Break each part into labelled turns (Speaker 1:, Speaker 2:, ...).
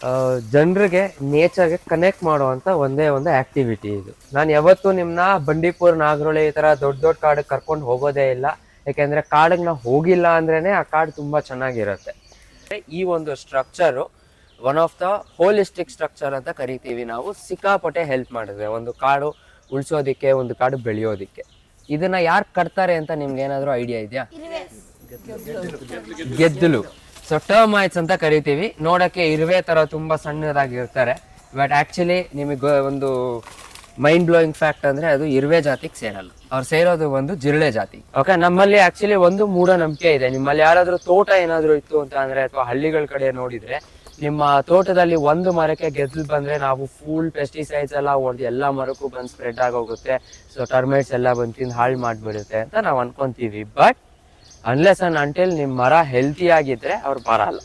Speaker 1: ಜನರಿಗೆ ನೇಚರ್ಗೆ ಕನೆಕ್ಟ್ ಮಾಡುವಂತ ಒಂದೇ ಒಂದು ಆಕ್ಟಿವಿಟಿ ಇದು. ನಾನು ಯಾವತ್ತೂ ನಿಮ್ನ ಬಂಡೀಪುರ್, ನಾಗರಹೊಳೆ ಈ ತರ ದೊಡ್ಡ ದೊಡ್ಡ ಕಾಡಿಗೆ ಕರ್ಕೊಂಡು ಹೋಗೋದೇ ಇಲ್ಲ. ಯಾಕೆಂದ್ರೆ ಕಾಡಿಗೆ ನಾವು ಹೋಗಿಲ್ಲ ಅಂದ್ರೇನೆ ಆ ಕಾಡು ತುಂಬಾ ಚೆನ್ನಾಗಿರುತ್ತೆ. ಈ ಒಂದು structure one of the holistic structure ಅಂತ ಕರಿತೀವಿ ನಾವು. ಸಿಕ್ಕಾಪಟ್ಟೆ ಹೆಲ್ಪ್ ಮಾಡಿದ್ರೆ ಒಂದು ಕಾಡು ಉಳಿಸೋದಿಕ್ಕೆ, ಒಂದು ಕಾಡು ಬೆಳೆಯೋದಿಕ್ಕೆ. ಇದನ್ನ ಯಾರು ಕಟ್ತಾರೆ ಅಂತ ನಿಮ್ಗೆ ಏನಾದ್ರು ಐಡಿಯಾ ಇದೆಯಾ? ಗೆದ್ದಲು. ಸೊ ಟರ್ಮೈಟ್ಸ್ ಅಂತ ಕರಿತೀವಿ. ನೋಡಕ್ಕೆ ಇರುವೆ ತರ ತುಂಬಾ ಸಣ್ಣದಾಗಿರ್ತಾರೆ, ಬಟ್ ಆಕ್ಚುಲಿ ನಿಮಗೆ ಒಂದು ಮೈಂಡ್ ಬ್ಲೋಯಿಂಗ್ ಫ್ಯಾಕ್ಟ್ ಅಂದ್ರೆ ಅದು ಇರುವೆ ಜಾತಿಗೆ ಸೇರಲ್ಲ. ಅವ್ರು ಸೇರೋದು ಒಂದು ಜಿರಳೆ ಜಾತಿ. ಓಕೆ, ನಮ್ಮಲ್ಲಿ ಆಕ್ಚುಲಿ ಒಂದು ಮೂಢನಂಬಿಕೆ ಇದೆ. ನಿಮ್ಮಲ್ಲಿ ಯಾರಾದ್ರೂ ತೋಟ ಏನಾದ್ರು ಇತ್ತು ಅಂತ ಅಂದ್ರೆ, ಅಥವಾ ಹಳ್ಳಿಗಳ ಕಡೆ ನೋಡಿದ್ರೆ, ನಿಮ್ಮ ತೋಟದಲ್ಲಿ ಒಂದು ಮರಕ್ಕೆ ಗೆದ್ದಲು ಬಂದ್ರೆ ನಾವು ಫುಲ್ ಪೆಸ್ಟಿಸೈಡ್ಸ್ ಎಲ್ಲ ಹೊಡೆದು ಎಲ್ಲಾ ಮರಕ್ಕೂ ಬಂದು ಸ್ಪ್ರೆಡ್ ಆಗೋಗುತ್ತೆ. ಸೊ ಟರ್ಮೈಟ್ಸ್ ಎಲ್ಲ ಬಂದು ತಿಂದು ಹಾಳು ಮಾಡ್ಬಿಡುತ್ತೆ ಅಂತ ನಾವು ಅನ್ಕೊಂತೀವಿ. ಬಟ್ ಅನ್ಲೆಸ್ ಅಂಡ್ ಅಂಟಿಲ್ ನಿಮ್ ಮರ ಹೆಲ್ತಿ ಆಗಿದ್ರೆ ಅವ್ರು ಬರಲ್ಲ.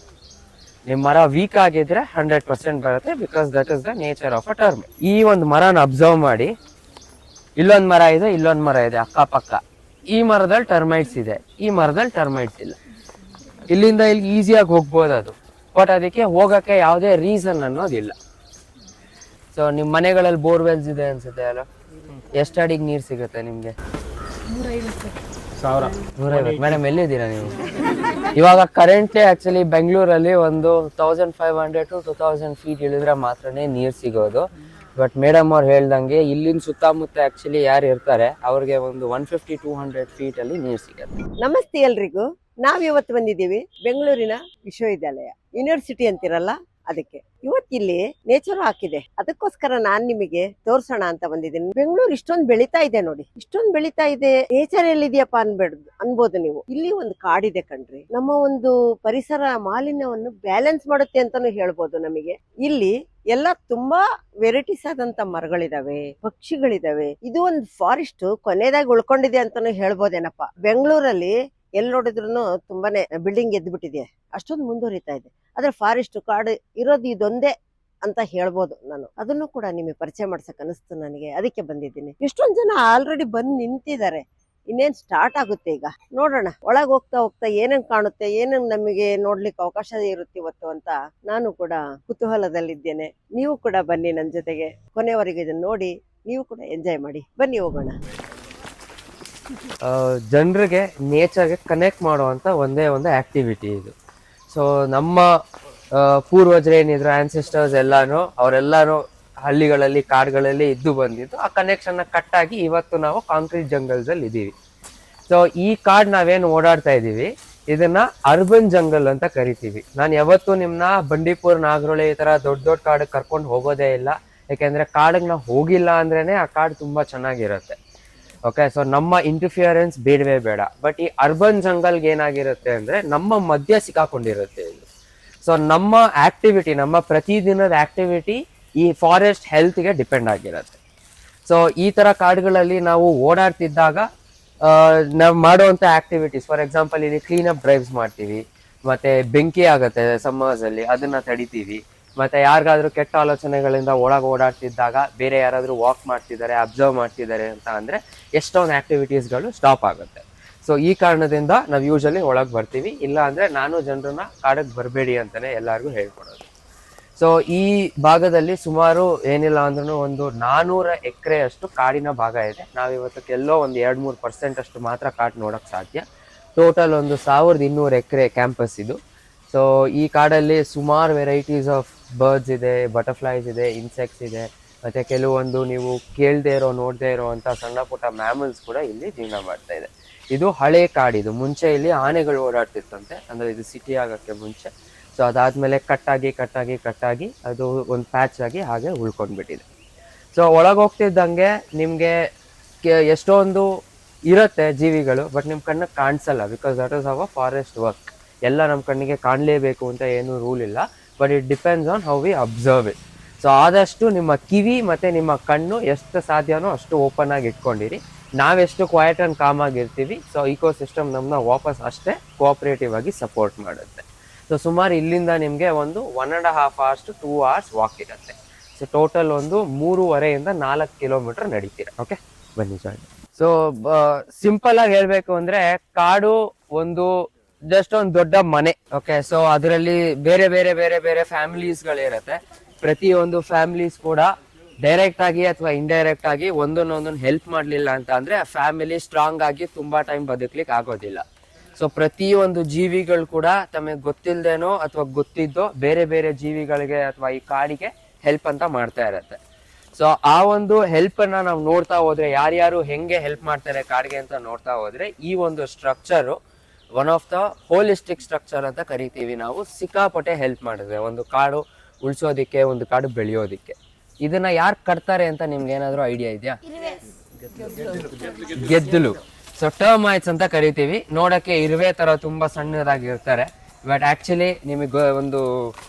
Speaker 1: ನಿಮ್ ಮರ ವೀಕ್ ಆಗಿದ್ರೆ 100% ಬರುತ್ತೆ, because that is the nature of a termite. ಈ ಒಂದು ಮರನ ಅಬ್ಸರ್ವ್ ಮಾಡಿ. ಇಲ್ಲೊಂದ್ ಮರ ಇದೆ, ಇಲ್ಲೊಂದ್ ಮರ ಇದೆ ಅಕ್ಕಪಕ್ಕ. ಈ ಮರದಲ್ಲಿ ಟರ್ಮೈಟ್ಸ್ ಇದೆ, ಈ ಮರದಲ್ಲಿ ಟರ್ಮೈಟ್ಸ್ ಇಲ್ಲ. ಇಲ್ಲಿಂದ ಇಲ್ಲಿ ಈಸಿಯಾಗಿ ಹೋಗ್ಬೋದು ಅದು, ಬಟ್ ಅದಕ್ಕೆ ಹೋಗಕ್ಕೆ ಯಾವುದೇ ರೀಸನ್ ಅನ್ನೋದಿಲ್ಲ. ಸೊ ನಿಮ್ ಮನೆಗಳಲ್ಲಿ ಬೋರ್ವೆಲ್ಸ್ ಇದೆ ಅನ್ಸುತ್ತೆ ಅಲ್ಲ? ಎಷ್ಟು ಅಡಿಗೆ ನೀರು ಸಿಗುತ್ತೆ ನಿಮ್ಗೆ? 150. ಮೇಡಮ್ ಎಲ್ಲಿದ್ದೀರಾ ನೀವು? ಇವಾಗ ಕರೆಂಟ್ಲಿ ಆಕ್ಚುಲಿ ಬೆಂಗಳೂರಲ್ಲಿ ಒಂದು 1500 to 2000 ಫೀಟ್ ಇಳಿದ್ರೆ ಮಾತ್ರನೇ ನೀರು ಸಿಗೋದು. ಬಟ್ ಮೇಡಮ್ ಅವ್ರು ಹೇಳ್ದಂಗೆ ಇಲ್ಲಿನ ಸುತ್ತಮುತ್ತ ಆಕ್ಚುಲಿ ಯಾರು ಇರ್ತಾರೆ ಅವ್ರಿಗೆ ಒಂದು 150-200 ಫೀಟ್ ಅಲ್ಲಿ ನೀರು ಸಿಗುತ್ತೆ.
Speaker 2: ನಮಸ್ತೆ ಎಲ್ರಿಗೂ. ನಾವಿವತ್ತು ಬಂದಿದ್ದೀವಿ ಬೆಂಗಳೂರಿನ ವಿಶ್ವವಿದ್ಯಾಲಯ, ಯೂನಿವರ್ಸಿಟಿ ಅಂತಿರಲ್ಲ ಅದಕ್ಕೆ. ಇವತ್ತಿಲ್ಲಿ ನೇಚರ್ ಹಾಕಿದೆ, ಅದಕ್ಕೋಸ್ಕರ ನಾನ್ ನಿಮಗೆ ತೋರ್ಸೋಣ ಅಂತ ಬಂದಿದ್ದೀನಿ. ಬೆಂಗಳೂರು ಇಷ್ಟೊಂದು ಬೆಳೀತಾ ಇದೆ ನೋಡಿ, ಇಷ್ಟೊಂದು ಬೆಳೀತಾ ಇದೆ, ನೇಚರ್ ಎಲ್ಲಿದೆಯಪ್ಪ ಅನ್ಬೋದು ನೀವು. ಇಲ್ಲಿ ಒಂದು ಕಾಡಿದೆ ಕಣ್ರಿ. ನಮ್ಮ ಒಂದು ಪರಿಸರ ಮಾಲಿನ್ಯವನ್ನು ಬ್ಯಾಲೆನ್ಸ್ ಮಾಡುತ್ತೆ ಅಂತಾನು ಹೇಳ್ಬೋದು. ನಮಗೆ ಇಲ್ಲಿ ಎಲ್ಲ ತುಂಬಾ ವೆರೈಟೀಸ್ ಆದಂತ ಮರಗಳಿದಾವೆ, ಪಕ್ಷಿಗಳಿದಾವೆ. ಇದು ಒಂದು ಫಾರೆಸ್ಟ್ ಕೊನೆದಾಗಿ ಉಳ್ಕೊಂಡಿದೆ ಅಂತಾನು ಹೇಳ್ಬೋದೇನಪ್ಪ. ಬೆಂಗಳೂರಲ್ಲಿ ಎಲ್ಲಿ ನೋಡಿದ್ರು ತುಂಬಾನೇ ಬಿಲ್ಡಿಂಗ್ ಎದ್ದು ಬಿಟ್ಟಿದೆ, ಅಷ್ಟೊಂದು ಮುಂದುವರಿತಾ ಇದೆ. ಆದ್ರೆ ಫಾರೆಸ್ಟ್ ಕಾಡು ಇರೋದು ಇದೊಂದೇ ಅಂತ ಹೇಳ್ಬೋದು. ನಾನು ಅದನ್ನು ಕೂಡ ನಿಮಗೆ ಪರಿಚಯ ಮಾಡ್ಸಕ್ ಅನಿಸ್ತು ನನಗೆ, ಅದಕ್ಕೆ ಬಂದಿದ್ದೀನಿ. ಎಷ್ಟೊಂದ್ ಜನ ಆಲ್ರೆಡಿ ಬಂದು ನಿಂತಿದ್ದಾರೆ. ಇನ್ನೇನ್ ಸ್ಟಾರ್ಟ್ ಆಗುತ್ತೆ ಈಗ, ನೋಡೋಣ. ಒಳಗೆ ಹೋಗ್ತಾ ಹೋಗ್ತಾ ಏನೇನ್ ಕಾಣುತ್ತೆ, ಏನೇನ್ ನಮಗೆ ನೋಡ್ಲಿಕ್ಕೆ ಅವಕಾಶ ಇರುತ್ತೆ ಇವತ್ತು ಅಂತ ನಾನು ಕೂಡ ಕುತೂಹಲದಲ್ಲಿದ್ದೇನೆ. ನೀವು ಕೂಡ ಬನ್ನಿ ನನ್ನ ಜೊತೆಗೆ, ಕೊನೆವರೆಗೆ ಇದನ್ನ ನೋಡಿ ನೀವು ಕೂಡ ಎಂಜಾಯ್ ಮಾಡಿ. ಬನ್ನಿ ಹೋಗೋಣ.
Speaker 1: ಜನರಿಗೆ ನೇಚರ್ಗೆ ಕನೆಕ್ಟ್ ಮಾಡುವಂತ ಒಂದೇ ಒಂದು ಆಕ್ಟಿವಿಟಿ ಇದು. ಸೊ ನಮ್ಮ ಪೂರ್ವಜರು ಏನಿದ್ರು, ಆನ್ಸೆಸ್ಟರ್ಸ್ ಅವರೆಲ್ಲಾನು ಹಳ್ಳಿಗಳಲ್ಲಿ, ಕಾಡುಗಳಲ್ಲಿ ಇದ್ದು ಬಂದಿದ್ದು. ಆ ಕನೆಕ್ಷನ್ ಕಟ್ ಆಗಿ ಇವತ್ತು ನಾವು ಕಾಂಕ್ರೀಟ್ ಜಂಗಲ್ಸ್ ಅಲ್ಲಿ ಇದೀವಿ. ಸೊ ಈ ಕಾಡ್ ನಾವೇನು ಓಡಾಡ್ತಾ ಇದೀವಿ, ಇದನ್ನ ಅರ್ಬನ್ ಜಂಗಲ್ ಅಂತ ಕರಿತೀವಿ. ನಾನು ಯಾವತ್ತೂ ನಿಮ್ನ ಬಂಡೀಪುರ್, ನಾಗರಹೊಳೆ ಈ ತರ ದೊಡ್ಡ ದೊಡ್ಡ ಕಾಡಿಗೆ ಕರ್ಕೊಂಡು ಹೋಗೋದೇ ಇಲ್ಲ. ಯಾಕೆಂದ್ರೆ ಕಾಡಿಗೆ ನಾವು ಹೋಗಿಲ್ಲ ಅಂದ್ರೇನೆ ಆ ಕಾಡು ತುಂಬಾ ಚೆನ್ನಾಗಿರುತ್ತೆ. ಓಕೆ, ಸೊ ನಮ್ಮ ಇಂಟರ್ಫಿಯರೆನ್ಸ್ ಬೇಡವೇ ಬೇಡ. ಬಟ್ ಈ ಅರ್ಬನ್ ಜಂಗಲ್ಗೆ ಏನಾಗಿರುತ್ತೆ ಅಂದ್ರೆ ನಮ್ಮ ಮಧ್ಯ ಸಿಕ್ಕಾಕೊಂಡಿರುತ್ತೆ ಇದು. ಸೊ ನಮ್ಮ ಆಕ್ಟಿವಿಟಿ, ನಮ್ಮ ಪ್ರತಿದಿನದ ಆಕ್ಟಿವಿಟಿ ಈ ಫಾರೆಸ್ಟ್ ಹೆಲ್ತ್ಗೆ ಡಿಪೆಂಡ್ ಆಗಿರುತ್ತೆ. ಸೊ ಈ ತರ ಕಾಡುಗಳಲ್ಲಿ ನಾವು ಓಡಾಡ್ತಿದ್ದಾಗ ನಾವು ಮಾಡುವಂತ ಆಕ್ಟಿವಿಟೀಸ್, ಫಾರ್ ಎಕ್ಸಾಂಪಲ್ ಇಲ್ಲಿ ಕ್ಲೀನ್ ಅಪ್ ಡ್ರೈವ್ಸ್ ಮಾಡ್ತೀವಿ, ಮತ್ತೆ ಬೆಂಕಿ ಆಗುತ್ತೆ ಸಮ್ಮರ್ಸ್ ಅಲ್ಲಿ, ಅದನ್ನ ತಡಿತೀವಿ. ಮತ್ತೆ ಯಾರಿಗಾದ್ರೂ ಕೆಟ್ಟ ಆಲೋಚನೆಗಳಿಂದ ಓಡಾಡ್ತಿದ್ದಾಗ ಬೇರೆ ಯಾರಾದ್ರೂ ವಾಕ್ ಮಾಡ್ತಿದ್ದಾರೆ, ಅಬ್ಸರ್ವ್ ಮಾಡ್ತಿದ್ದಾರೆ ಅಂತ ಅಂದ್ರೆ ಎಷ್ಟೊಂದು ಆಕ್ಟಿವಿಟೀಸ್ಗಳು ಸ್ಟಾಪ್ ಆಗುತ್ತೆ. ಸೊ ಈ ಕಾರಣದಿಂದ ನಾವು ಯೂಶಲಿ ಒಳಗೆ ಬರ್ತೀವಿ. ಇಲ್ಲ ಅಂದ್ರೆ ನಾನು ಜನರನ್ನ ಕಾಡಿಗೆ ಬರಬೇಡಿ ಅಂತಾನೆ ಎಲ್ಲರಿಗೂ ಹೇಳ್ಕೊಡೋದು. ಸೊ ಈ ಭಾಗದಲ್ಲಿ ಸುಮಾರು ಏನಿಲ್ಲ ಅಂದ್ರೂ ಒಂದು 400 ಎಕರೆ ಅಷ್ಟು ಕಾಡಿನ ಭಾಗ ಇದೆ. ನಾವಿವತ್ತಕ್ಕೆ ಎಲ್ಲೋ ಒಂದು 2-3% ಅಷ್ಟು ಮಾತ್ರ ಕಾಡು ನೋಡಕ್ ಸಾಧ್ಯ. ಟೋಟಲ್ ಒಂದು 1200 ಎಕರೆ ಕ್ಯಾಂಪಸ್ ಇದು. ಸೊ ಈ ಕಾಡಲ್ಲಿ ಸುಮಾರು ವೆರೈಟೀಸ್ ಆಫ್ ಬರ್ಡ್ಸ್ ಇದೆ, ಬಟರ್ಫ್ಲೈಸ್ ಇದೆ, ಇನ್ಸೆಕ್ಟ್ಸ್ ಇದೆ, ಮತ್ತೆ ಕೆಲವೊಂದು ನೀವು ಕೇಳದೆ ಇರೋ, ನೋಡದೆ ಇರೋ ಅಂತ ಸಣ್ಣ ಪುಟ್ಟ ಮ್ಯಾಮಲ್ಸ್ ಕೂಡ ಇಲ್ಲಿ ಜೀವನ ಮಾಡ್ತಾ ಇದೆ. ಇದು ಹಳೆ ಕಾಡಿದು. ಮುಂಚೆ ಇಲ್ಲಿ ಆನೆಗಳು ಓಡಾಡ್ತಿತ್ತಂತೆ, ಅಂದ್ರೆ ಇದು ಸಿಟಿ ಆಗಕ್ಕೆ ಮುಂಚೆ. ಸೊ ಅದಾದ್ಮೇಲೆ ಕಟ್ಟಾಗಿ ಅದು ಒಂದು ಪ್ಯಾಚ್ ಆಗಿ ಹಾಗೆ ಉಳ್ಕೊಂಡ್ಬಿಟ್ಟಿದೆ. ಸೊ ಒಳಗೆ ಹೋಗ್ತಿದ್ದಂಗೆ ನಿಮ್ಗೆ ಎಷ್ಟೊಂದು ಇರುತ್ತೆ ಜೀವಿಗಳು, ಬಟ್ ನಿಮ್ ಕಣ್ಣಿಗೆ ಕಾಣಿಸಲ್ಲ, because that is our forest work. ಎಲ್ಲ ನಮ್ಮ ಕಣ್ಣಿಗೆ ಕಾಣಲೇಬೇಕು ಅಂತ ಏನು ರೂಲ್ ಇಲ್ಲ, but it depends on how we observe it. So ಆದಷ್ಟು ನಿಮ್ಮ ಕಿವಿ ಮತ್ತೆ ನಿಮ್ಮ ಕಣ್ಣು ಎಷ್ಟು ಸಾಧ್ಯನೋ ಅಷ್ಟು ಓಪನ್ ಆಗಿ ಇಟ್ಕೊಂಡಿರಿ. ನಾವೆಷ್ಟು ಕ್ವೈಟ್ ಅಂಡ್ ಕಾಮ್ ಆಗಿರ್ತೀವಿ, ಸೊ ಇಕೋಸಿಸ್ಟಮ್ ನಮ್ಮನ್ನ ವಾಪಸ್ ಅಷ್ಟೇ ಕೋಆಪರೇಟಿವ್ ಆಗಿ ಸಪೋರ್ಟ್ ಮಾಡುತ್ತೆ. ಸೊ ಸುಮಾರು ಇಲ್ಲಿಂದ ನಿಮಗೆ ಒಂದು 1.5 hours to 2 hours ವಾಕ್ ಇರುತ್ತೆ. ಸೊ ಟೋಟಲ್ ಒಂದು 3.5-4 ಕಿಲೋಮೀಟರ್ ನಡೀತೀರ. ಓಕೆ, ಬನ್ನಿ ಜಾಯ್ನ್. ಸೊ ಸಿಂಪಲ್ ಆಗಿ ಹೇಳ್ಬೇಕು ಅಂದ್ರೆ ಕಾಡು ಒಂದು ಜಸ್ಟ್ ಒಂದು ದೊಡ್ಡ ಮನೆ. ಓಕೆ, ಸೊ ಅದರಲ್ಲಿ ಬೇರೆ ಬೇರೆ ಬೇರೆ ಬೇರೆ ಫ್ಯಾಮಿಲೀಸ್ ಗಳಿರತ್ತೆ. ಪ್ರತಿಯೊಂದು ಫ್ಯಾಮಿಲೀಸ್ ಕೂಡ ಡೈರೆಕ್ಟ್ ಆಗಿ ಅಥವಾ ಇಂಡೈರೆಕ್ಟ್ ಆಗಿ ಒಂದನ್ನೊಂದನ್ನು ಹೆಲ್ಪ್ ಮಾಡ್ಲಿಲ್ಲ ಅಂತ ಅಂದ್ರೆ ಆ ಫ್ಯಾಮಿಲಿ ಸ್ಟ್ರಾಂಗ್ ಆಗಿ ತುಂಬಾ ಟೈಮ್ ಬದುಕ್ಲಿಕ್ಕೆ ಆಗೋದಿಲ್ಲ. ಸೊ ಪ್ರತಿಯೊಂದು ಜೀವಿಗಳು ಕೂಡ ತಮಗೆ ಗೊತ್ತಿಲ್ದೇನೋ ಅಥವಾ ಗೊತ್ತಿದ್ದೋ ಬೇರೆ ಬೇರೆ ಜೀವಿಗಳಿಗೆ ಅಥವಾ ಈ ಕಾಡಿಗೆ ಹೆಲ್ಪ್ ಅಂತ ಮಾಡ್ತಾ ಇರತ್ತೆ. ಸೊ ಆ ಒಂದು ಹೆಲ್ಪ್ ಅನ್ನ ನಾವು ನೋಡ್ತಾ ಹೋದ್ರೆ, ಯಾರ್ಯಾರು ಹೆಂಗೆ ಹೆಲ್ಪ್ ಮಾಡ್ತಾರೆ ಕಾಡಿಗೆ ಅಂತ ನೋಡ್ತಾ ಹೋದ್ರೆ, ಈ ಒಂದು structure one of the holistic structure ಅಂತ ಕರಿತೀವಿ ನಾವು. ಸಿಕ್ಕಾಪಟ್ಟೆ ಹೆಲ್ಪ್ ಮಾಡಿದ್ರೆ ಒಂದು ಕಾಡು ಉಳಿಸೋದಿಕ್ಕೆ, ಒಂದು ಕಾಡು ಬೆಳೆಯೋದಿಕ್ಕೆ. ಇದನ್ನ ಯಾರು ಕಟ್ತಾರೆ ಅಂತ ನಿಮ್ಗೆ ಏನಾದ್ರು ಐಡಿಯಾ ಇದೆಯಾ? ಗೆದ್ದಲು. ಸೊ ಟರ್ಮೈಟ್ಸ್ ಅಂತ ಕರಿತೀವಿ. ನೋಡಕ್ಕೆ ಇರುವೆ ತರ ತುಂಬಾ ಸಣ್ಣದಾಗಿರ್ತಾರೆ, ಬಟ್ ಆಕ್ಚುಲಿ ನಿಮಗೆ ಒಂದು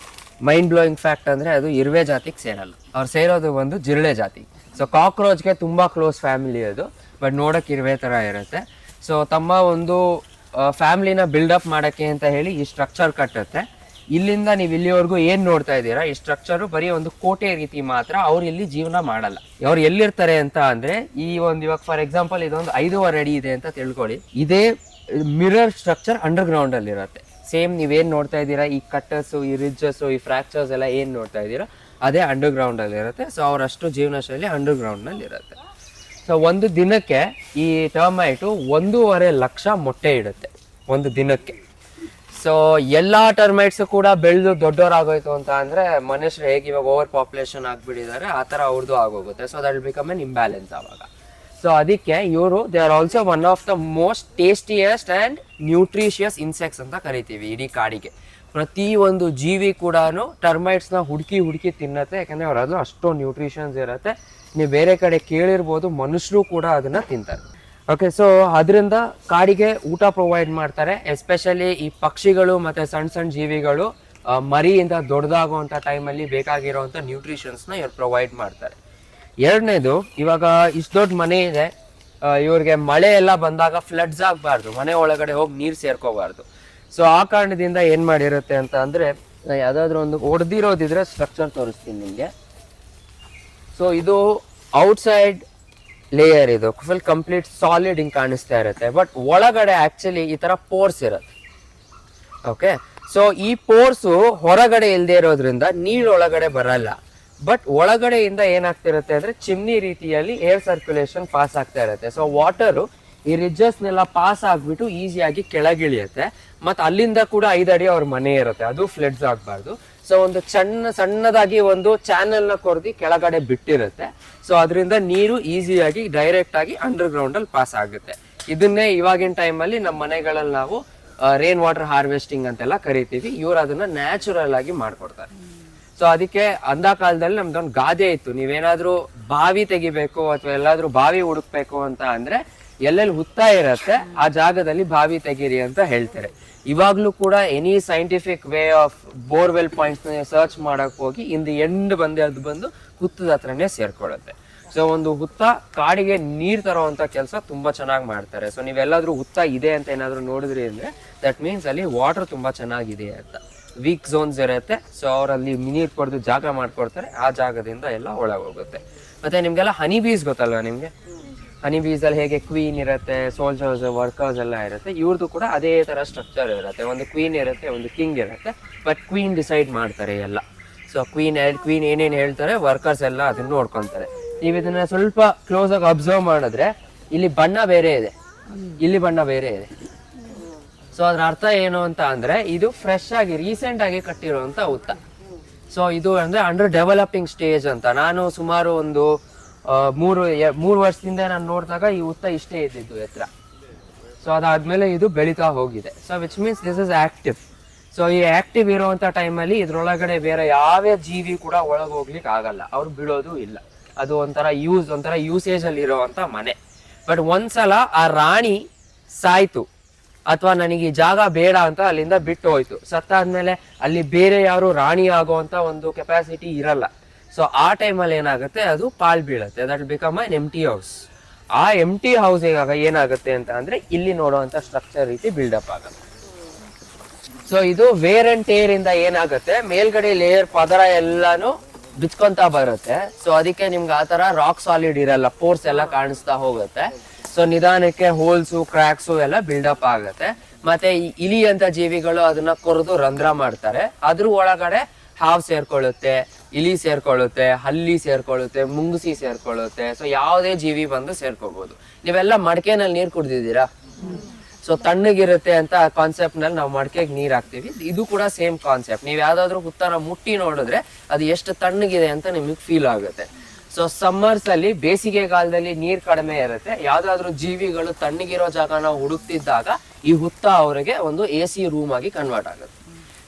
Speaker 1: ಮೈಂಡ್ ಬ್ಲೋಯಿಂಗ್ ಫ್ಯಾಕ್ಟ್ ಅಂದ್ರೆ ಅದು ಇರುವೆ ಜಾತಿಗೆ ಸೇರಲ್ಲ. ಅವ್ರು ಸೇರೋದು ಒಂದು ಜಿರಳೆ ಜಾತಿ. ಸೊ ಕಾಕ್ರೋಚ್ಗೆ ತುಂಬಾ ಕ್ಲೋಸ್ ಫ್ಯಾಮಿಲಿ ಅದು, ಬಟ್ ನೋಡಕ್ ಇರುವೆ ತರ ಇರುತ್ತೆ. ಸೊ ತಮ್ಮ ಒಂದು ಫ್ಯಾಮಿಲಿನ ಬಿಲ್ಡಪ್ ಮಾಡಕ್ಕೆ ಅಂತ ಹೇಳಿ ಈ ಸ್ಟ್ರಕ್ಚರ್ ಕಟ್ಟುತ್ತೆ. ಇಲ್ಲಿಂದ ನೀವು ಇಲ್ಲಿವರೆಗೂ ಏನ್ ನೋಡ್ತಾ ಇದ್ದೀರಾ, ಈ ಸ್ಟ್ರಕ್ಚರ್ ಬರೀ ಒಂದು ಕೋಟೆ ರೀತಿ ಮಾತ್ರ. ಅವ್ರು ಇಲ್ಲಿ ಜೀವನ ಮಾಡಲ್ಲ. ಅವ್ರು ಎಲ್ಲಿರ್ತಾರೆ ಅಂತ ಅಂದ್ರೆ, ಈ ಒಂದು ಇವಾಗ ಫಾರ್ ಎಕ್ಸಾಂಪಲ್ ಇದೊಂದು 5.5 ಅಡಿ ಇದೆ ಅಂತ ತಿಳ್ಕೊಳ್ಳಿ. ಇದೇ ಮಿರರ್ ಸ್ಟ್ರಕ್ಚರ್ ಅಂಡರ್ ಗ್ರೌಂಡ್ ಅಲ್ಲಿ ಇರುತ್ತೆ. ಸೇಮ್ ನೀವೇನ್ ನೋಡ್ತಾ ಇದ್ದೀರಾ, ಈ ಕಟ್ಟರ್ಸ್, ಈ ರಿಡ್ಜಸ್, ಈ ಫ್ರಾಕ್ಚರ್ಸ್ ಎಲ್ಲ ಏನ್ ನೋಡ್ತಾ ಇದ್ದೀರಾ, ಅದೇ ಅಂಡರ್ ಗ್ರೌಂಡ್ ಅಲ್ಲಿ ಇರುತ್ತೆ. ಸೊ ಅವರಷ್ಟು ಜೀವನ ಶೈಲಿ ಅಂಡರ್ ಗ್ರೌಂಡ್ ನಲ್ಲಿ ಇರುತ್ತೆ. ಸೊ ಒಂದು ದಿನಕ್ಕೆ ಈ ಟರ್ಮೈಟು 1.5 ಲಕ್ಷ ಮೊಟ್ಟೆ ಇಡುತ್ತೆ ಒಂದು ದಿನಕ್ಕೆ. ಸೊ ಎಲ್ಲಾ ಟರ್ಮೈಟ್ಸ್ ಕೂಡ ಬೆಳೆದು ದೊಡ್ಡವರಾಗೋಯ್ತು ಅಂತ ಅಂದ್ರೆ, ಮನುಷ್ಯರು ಹೇಗೆ ಇವಾಗ ಓವರ್ ಪಾಪ್ಯುಲೇಷನ್ ಆಗ್ಬಿಟ್ಟಿದ್ದಾರೆ ಆ ತರ ಅವ್ರದ್ದು ಆಗೋಗುತ್ತೆ. So that become an imbalance ಆವಾಗ. ಸೊ ಅದಕ್ಕೆ ಇವರು they are also one of the most tastiest and nutritious insects ಅಂತ ಕರಿತೀವಿ ಇಡೀ ಕಾಡಿಗೆ. ಪ್ರತಿ ಒಂದು ಜೀವಿ ಕೂಡ ಟರ್ಮೈಟ್ಸ್ ನ ಹುಡುಕಿ ಹುಡುಕಿ ತಿನ್ನತ್ತೆ, ಯಾಕಂದ್ರೆ ಅವ್ರ ಅದು ಅಷ್ಟೊಂದು ನ್ಯೂಟ್ರಿಷನ್ಸ್ ಇರುತ್ತೆ. ನೀವು ಬೇರೆ ಕಡೆ ಕೇಳಿರ್ಬೋದು, ಮನುಷ್ಯರು ಕೂಡ ಅದನ್ನ ತಿಂತಾರೆ. ಓಕೆ, ಸೊ ಅದರಿಂದ ಕಾಡಿಗೆ ಊಟ ಪ್ರೊವೈಡ್ ಮಾಡ್ತಾರೆ. ಎಸ್ಪೆಷಲಿ ಈ ಪಕ್ಷಿಗಳು ಮತ್ತೆ ಸಣ್ಣ ಸಣ್ಣ ಜೀವಿಗಳು ಮರಿಯಿಂದ ದೊಡ್ಡದಾಗುವಂಥ ಟೈಮಲ್ಲಿ ಬೇಕಾಗಿರೋವಂಥ ನ್ಯೂಟ್ರಿಷನ್ಸ್ನ ಇವ್ರು ಪ್ರೊವೈಡ್ ಮಾಡ್ತಾರೆ. ಎರಡನೇದು, ಇವಾಗ ಇಷ್ಟು ದೊಡ್ಡ ಮನೆ ಇದೆ, ಇವ್ರಿಗೆ ಮಳೆ ಎಲ್ಲ ಬಂದಾಗ ಫ್ಲಡ್ಸ್ ಆಗಬಾರ್ದು, ಮನೆ ಒಳಗಡೆ ಹೋಗಿ ನೀರು ಸೇರ್ಕೋಬಾರ್ದು. ಸೊ ಆ ಕಾರಣದಿಂದ ಏನು ಮಾಡಿರುತ್ತೆ ಅಂತ ಅಂದರೆ, ಯಾವುದಾದ್ರೂ ಒಂದು ಹೊಡೆದಿರೋದಿದ್ರೆ ಸ್ಟ್ರಕ್ಚರ್ ತೋರಿಸ್ತೀನಿ ನಿಮಗೆ. ಸೊ ಇದು ಔಟ್ಸೈಡ್ ಲೇಯರ್, ಇದು ಫುಲ್ ಕಂಪ್ಲೀಟ್ ಸಾಲಿಡ್ ಹಿಂಗೆ ಕಾಣಿಸ್ತಾ ಇರುತ್ತೆ. ಬಟ್ ಒಳಗಡೆ ಆಕ್ಚುಲಿ ಈ ತರ ಪೋರ್ಸ್ ಇರುತ್ತೆ. ಓಕೆ, ಸೊ ಈ ಪೋರ್ಸು ಹೊರಗಡೆ ಇಲ್ಲದೆ ಇರೋದ್ರಿಂದ ನೀರು ಒಳಗಡೆ ಬರಲ್ಲ. ಬಟ್ ಒಳಗಡೆಯಿಂದ ಏನಾಗ್ತಿರುತ್ತೆ ಅಂದ್ರೆ ಚಿಮ್ನಿ ರೀತಿಯಲ್ಲಿ ಏರ್ ಸರ್ಕ್ಯುಲೇಷನ್ ಪಾಸ್ ಆಗ್ತಾ ಇರುತ್ತೆ. ಸೊ ವಾಟರು ಈ ರಿಡ್ಜಸ್ನೆಲ್ಲ ಪಾಸ್ ಆಗ್ಬಿಟ್ಟು ಈಸಿಯಾಗಿ ಕೆಳಗಿಳಿಯುತ್ತೆ. ಮತ್ತು ಅಲ್ಲಿಂದ ಕೂಡ 5 ಅಡಿ ಅವ್ರ ಮನೆ ಇರುತ್ತೆ, ಅದು ಫ್ಲಡ್ಸ್ ಆಗಬಾರ್ದು. ಸೊ ಒಂದು ಸಣ್ಣದಾಗಿ ಒಂದು ಚಾನೆಲ್ ನ ಕೊರ್ದಿ ಕೆಳಗಡೆ ಬಿಟ್ಟಿರುತ್ತೆ. ಸೊ ಅದರಿಂದ ನೀರು ಈಸಿಯಾಗಿ ಡೈರೆಕ್ಟ್ ಆಗಿ ಅಂಡರ್ ಗ್ರೌಂಡ್ ಅಲ್ಲಿ ಪಾಸ್ ಆಗುತ್ತೆ. ಇದನ್ನೇ ಇವಾಗಿನ ಟೈಮಲ್ಲಿ ನಮ್ಮ ಮನೆಗಳಲ್ಲಿ ನಾವು ರೇನ್ ವಾಟರ್ ಹಾರ್ವೆಸ್ಟಿಂಗ್ ಅಂತೆಲ್ಲ ಕರಿತೀವಿ. ಇವ್ರು ಅದನ್ನ ನ್ಯಾಚುರಲ್ ಆಗಿ ಮಾಡ್ಕೊಡ್ತಾರೆ. ಸೊ ಅದಕ್ಕೆ ಅಂದ ಕಾಲದಲ್ಲಿ ನಮ್ದೊಂದು ಗಾದೆ ಇತ್ತು, ನೀವೇನಾದ್ರೂ ಬಾವಿ ತೆಗಿಬೇಕು ಅಥವಾ ಎಲ್ಲಾದ್ರೂ ಬಾವಿ ಹುಡುಕ್ಬೇಕು ಅಂತ ಅಂದ್ರೆ ಎಲ್ಲೆಲ್ಲಿ ಹುತ್ತ ಇರತ್ತೆ ಆ ಜಾಗದಲ್ಲಿ ಬಾವಿ ತೆಗೀರಿ ಅಂತ ಹೇಳ್ತಾರೆ. ಇವಾಗ್ಲೂ ಕೂಡ any scientific way of borewell points search ಮಾಡಕ್ ಹೋಗಿ ಇನ್ ದಿ ಎಂಡ್ ಅದು ಬಂದು ಹುತ್ತದ ಹತ್ರನೇ ಸೇರ್ಕೊಳ್ಳುತ್ತೆ. ಸೊ ಒಂದು ಹುತ್ತ ಕಾಡಿಗೆ ನೀರ್ ತರೋವಂತ ಕೆಲಸ ತುಂಬಾ ಚೆನ್ನಾಗಿ ಮಾಡ್ತಾರೆ. ಸೊ ನೀವೆಲ್ಲಾದ್ರೂ ಹುತ್ತ ಇದೆ ಅಂತ ಏನಾದ್ರು ನೋಡಿದ್ರಿ ಅಂದ್ರೆ ದಟ್ ಮೀನ್ಸ್ ಅಲ್ಲಿ ವಾಟರ್ ತುಂಬಾ ಚೆನ್ನಾಗಿದೆ ಅಂತ. ವೀಕ್ ಝೋನ್ಸ್ ಇರುತ್ತೆ, ಸೊ ಅವರಲ್ಲಿ ನೀರ್ ಕೊಡ್ದು ಜಾಗ ಮಾಡ್ಕೊಡ್ತಾರೆ, ಆ ಜಾಗದಿಂದ ಎಲ್ಲ ಒಳಗೆ ಹೋಗುತ್ತೆ. ಮತ್ತೆ ನಿಮ್ಗೆಲ್ಲ ಹನಿ ಬೀಸ್ ಗೊತ್ತಲ್ವಾ ನಿಮ್ಗೆ? ಹನಿ ಬೀಸ್ ಅಲ್ಲಿ ಹೇಗೆ ಕ್ವೀನ್ ಇರುತ್ತೆ, ಸೋಲ್ಜರ್ಸ್, ವರ್ಕರ್ಸ್ ಎಲ್ಲ ಇರುತ್ತೆ, ಇವ್ರದ್ದು ಕೂಡ ಅದೇ ತರ ಸ್ಟ್ರಕ್ಚರ್ ಇರುತ್ತೆ. ಒಂದು ಕ್ವೀನ್ ಇರುತ್ತೆ, ಒಂದು ಕಿಂಗ್ ಇರುತ್ತೆ, ಬಟ್ ಕ್ವೀನ್ ಡಿಸೈಡ್ ಮಾಡ್ತಾರೆ ಎಲ್ಲ. ಸೊ ಕ್ವೀನ್ ಏನೇನು ಹೇಳ್ತಾರೆ, ವರ್ಕರ್ಸ್ ಎಲ್ಲ ಅದನ್ನ ನೋಡ್ಕೊಂತಾರೆ. ನೀವು ಇದನ್ನ ಸ್ವಲ್ಪ ಕ್ಲೋಸ್ ಆಗಿ ಅಬ್ಸರ್ವ್ ಮಾಡಿದ್ರೆ ಇಲ್ಲಿ ಬಣ್ಣ ಬೇರೆ ಇದೆ, ಇಲ್ಲಿ ಬಣ್ಣ ಬೇರೆ ಇದೆ. ಸೊ ಅದ್ರ ಅರ್ಥ ಏನು ಅಂತ ಅಂದ್ರೆ ಇದು ಫ್ರೆಶ್ ಆಗಿ ರೀಸೆಂಟ್ ಆಗಿ ಕಟ್ಟಿರುವಂತ ಹುತ್ತ. ಸೊ ಇದು ಅಂದ್ರೆ ಅಂಡರ್ ಡೆವಲಪಿಂಗ್ ಸ್ಟೇಜ್ ಅಂತ. ನಾನು ಸುಮಾರು ಒಂದು 3 ವರ್ಷದಿಂದ ನಾನು ನೋಡಿದಾಗ ಈ ಹುತ್ತ ಇಷ್ಟೇ ಇದ್ದಿದ್ದು ಎತ್ತರ. ಸೊ ಅದಾದ್ಮೇಲೆ ಇದು ಬೆಳೀತಾ ಹೋಗಿದೆ. So which means this is active. So ಈ ಆಕ್ಟಿವ್ ಇರುವಂತ ಟೈಮಲ್ಲಿ ಇದ್ರೊಳಗಡೆ ಬೇರೆ ಯಾವ ಜೀವಿ ಕೂಡ ಒಳಗೆ ಹೋಗ್ಲಿಕ್ಕೆ ಆಗಲ್ಲ, ಅವ್ರು ಬಿಡೋದು ಇಲ್ಲ. ಅದು ಒಂಥರ ಯೂಸೇಜ್ ಅಲ್ಲಿ ಇರುವಂತ ಮನೆ. ಬಟ್ ಒಂದ್ಸಲ ಆ ರಾಣಿ ಸಾಯ್ತು ಅಥವಾ ನನಗೆ ಈ ಜಾಗ ಬೇಡ ಅಂತ ಅಲ್ಲಿಂದ ಬಿಟ್ಟು ಹೋಯ್ತು, ಸತ್ತಾದ್ಮೇಲೆ ಅಲ್ಲಿ ಬೇರೆ ಯಾರು ರಾಣಿ ಆಗುವಂತ ಒಂದು ಕೆಪಾಸಿಟಿ ಇರಲ್ಲ. ಸೊ ಆ ಟೈಮಲ್ಲಿ ಏನಾಗುತ್ತೆ, ಅದು ಪಾಲ್ ಬೀಳುತ್ತೆ, that become an empty house. ಆ ಎಂಟಿ ಹೌಸ್ ಏನಾಗುತ್ತೆ ಅಂತ ಅಂದ್ರೆ ಇಲ್ಲಿ ನೋಡುವಂತ ಸ್ಟ್ರಕ್ಚರ್ ರೀತಿ ಬಿಲ್ಡಪ್ ಆಗುತ್ತೆ. ಸೊ ಇದು ವೇರ್ ಅಂಡ್ ಟೇರ್ ಇಂದ ಏನಾಗುತ್ತೆ, ಮೇಲ್ಗಡೆ ಲೇಯರ್ ಪದರ ಎಲ್ಲಾನು ಬಿಚ್ಕೊಂತ ಬರುತ್ತೆ. ಸೊ ಅದಕ್ಕೆ ನಿಮ್ಗೆ ಆತರ ರಾಕ್ ಸಾಲಿಡ್ ಇರಲ್ಲ, ಪೋರ್ಸ್ ಎಲ್ಲ ಕಾಣಿಸ್ತಾ ಹೋಗುತ್ತೆ. ಸೊ ನಿಧಾನಕ್ಕೆ ಹೋಲ್ಸು, ಕ್ರ್ಯಾಕ್ಸು ಎಲ್ಲ ಬಿಲ್ಡಪ್ ಆಗುತ್ತೆ. ಮತ್ತೆ ಈ ಇಲಿ ಅಂತ ಜೀವಿಗಳು ಅದನ್ನ ಕೊರೆದು ರಂಧ್ರ ಮಾಡ್ತಾರೆ, ಅದ್ರ ಒಳಗಡೆ ಹಾವು ಸೇರ್ಕೊಳ್ಳುತ್ತೆ, ಇಲಿ ಸೇರ್ಕೊಳ್ಳುತ್ತೆ, ಹಲ್ಲಿ ಸೇರ್ಕೊಳ್ಳುತ್ತೆ, ಮುಂಗುಸಿ ಸೇರ್ಕೊಳ್ಳುತ್ತೆ. ಸೊ ಯಾವುದೇ ಜೀವಿ ಬಂದು ಸೇರ್ಕೋಬಹುದು. ನೀವೆಲ್ಲ ಮಡಕೆನಲ್ಲಿ ನೀರ್ ಕುಡ್ದಿದ್ದೀರಾ? ಸೊ ತಣ್ಣಗಿರುತ್ತೆ ಅಂತ ಕಾನ್ಸೆಪ್ಟ್ ನಲ್ಲಿ ನಾವು ಮಡಕೆಗೆ ನೀರ್ ಹಾಕ್ತಿವಿ. ಇದು ಕೂಡ ಸೇಮ್ ಕಾನ್ಸೆಪ್ಟ್. ನೀವು ಯಾವ್ದಾದ್ರು ಹುತ್ತನ ಮುಟ್ಟಿ ನೋಡಿದ್ರೆ ಅದು ಎಷ್ಟು ತಣ್ಣಗಿದೆ ಅಂತ ನಿಮಗೆ ಫೀಲ್ ಆಗುತ್ತೆ. ಸೊ ಸಮ್ಮರ್ಸ್ ಅಲ್ಲಿ, ಬೇಸಿಗೆಗಾಲದಲ್ಲಿ ನೀರ್ ಕಡಿಮೆ ಇರುತ್ತೆ, ಯಾವ್ದಾದ್ರು ಜೀವಿಗಳು ತಣ್ಣಗಿರೋ ಜಾಗನ ಹುಡುಕ್ತಿದ್ದಾಗ ಈ ಹುತ್ತ ಅವರಿಗೆ ಒಂದು AC ರೂಮ್ ಆಗಿ ಕನ್ವರ್ಟ್ ಆಗುತ್ತೆ.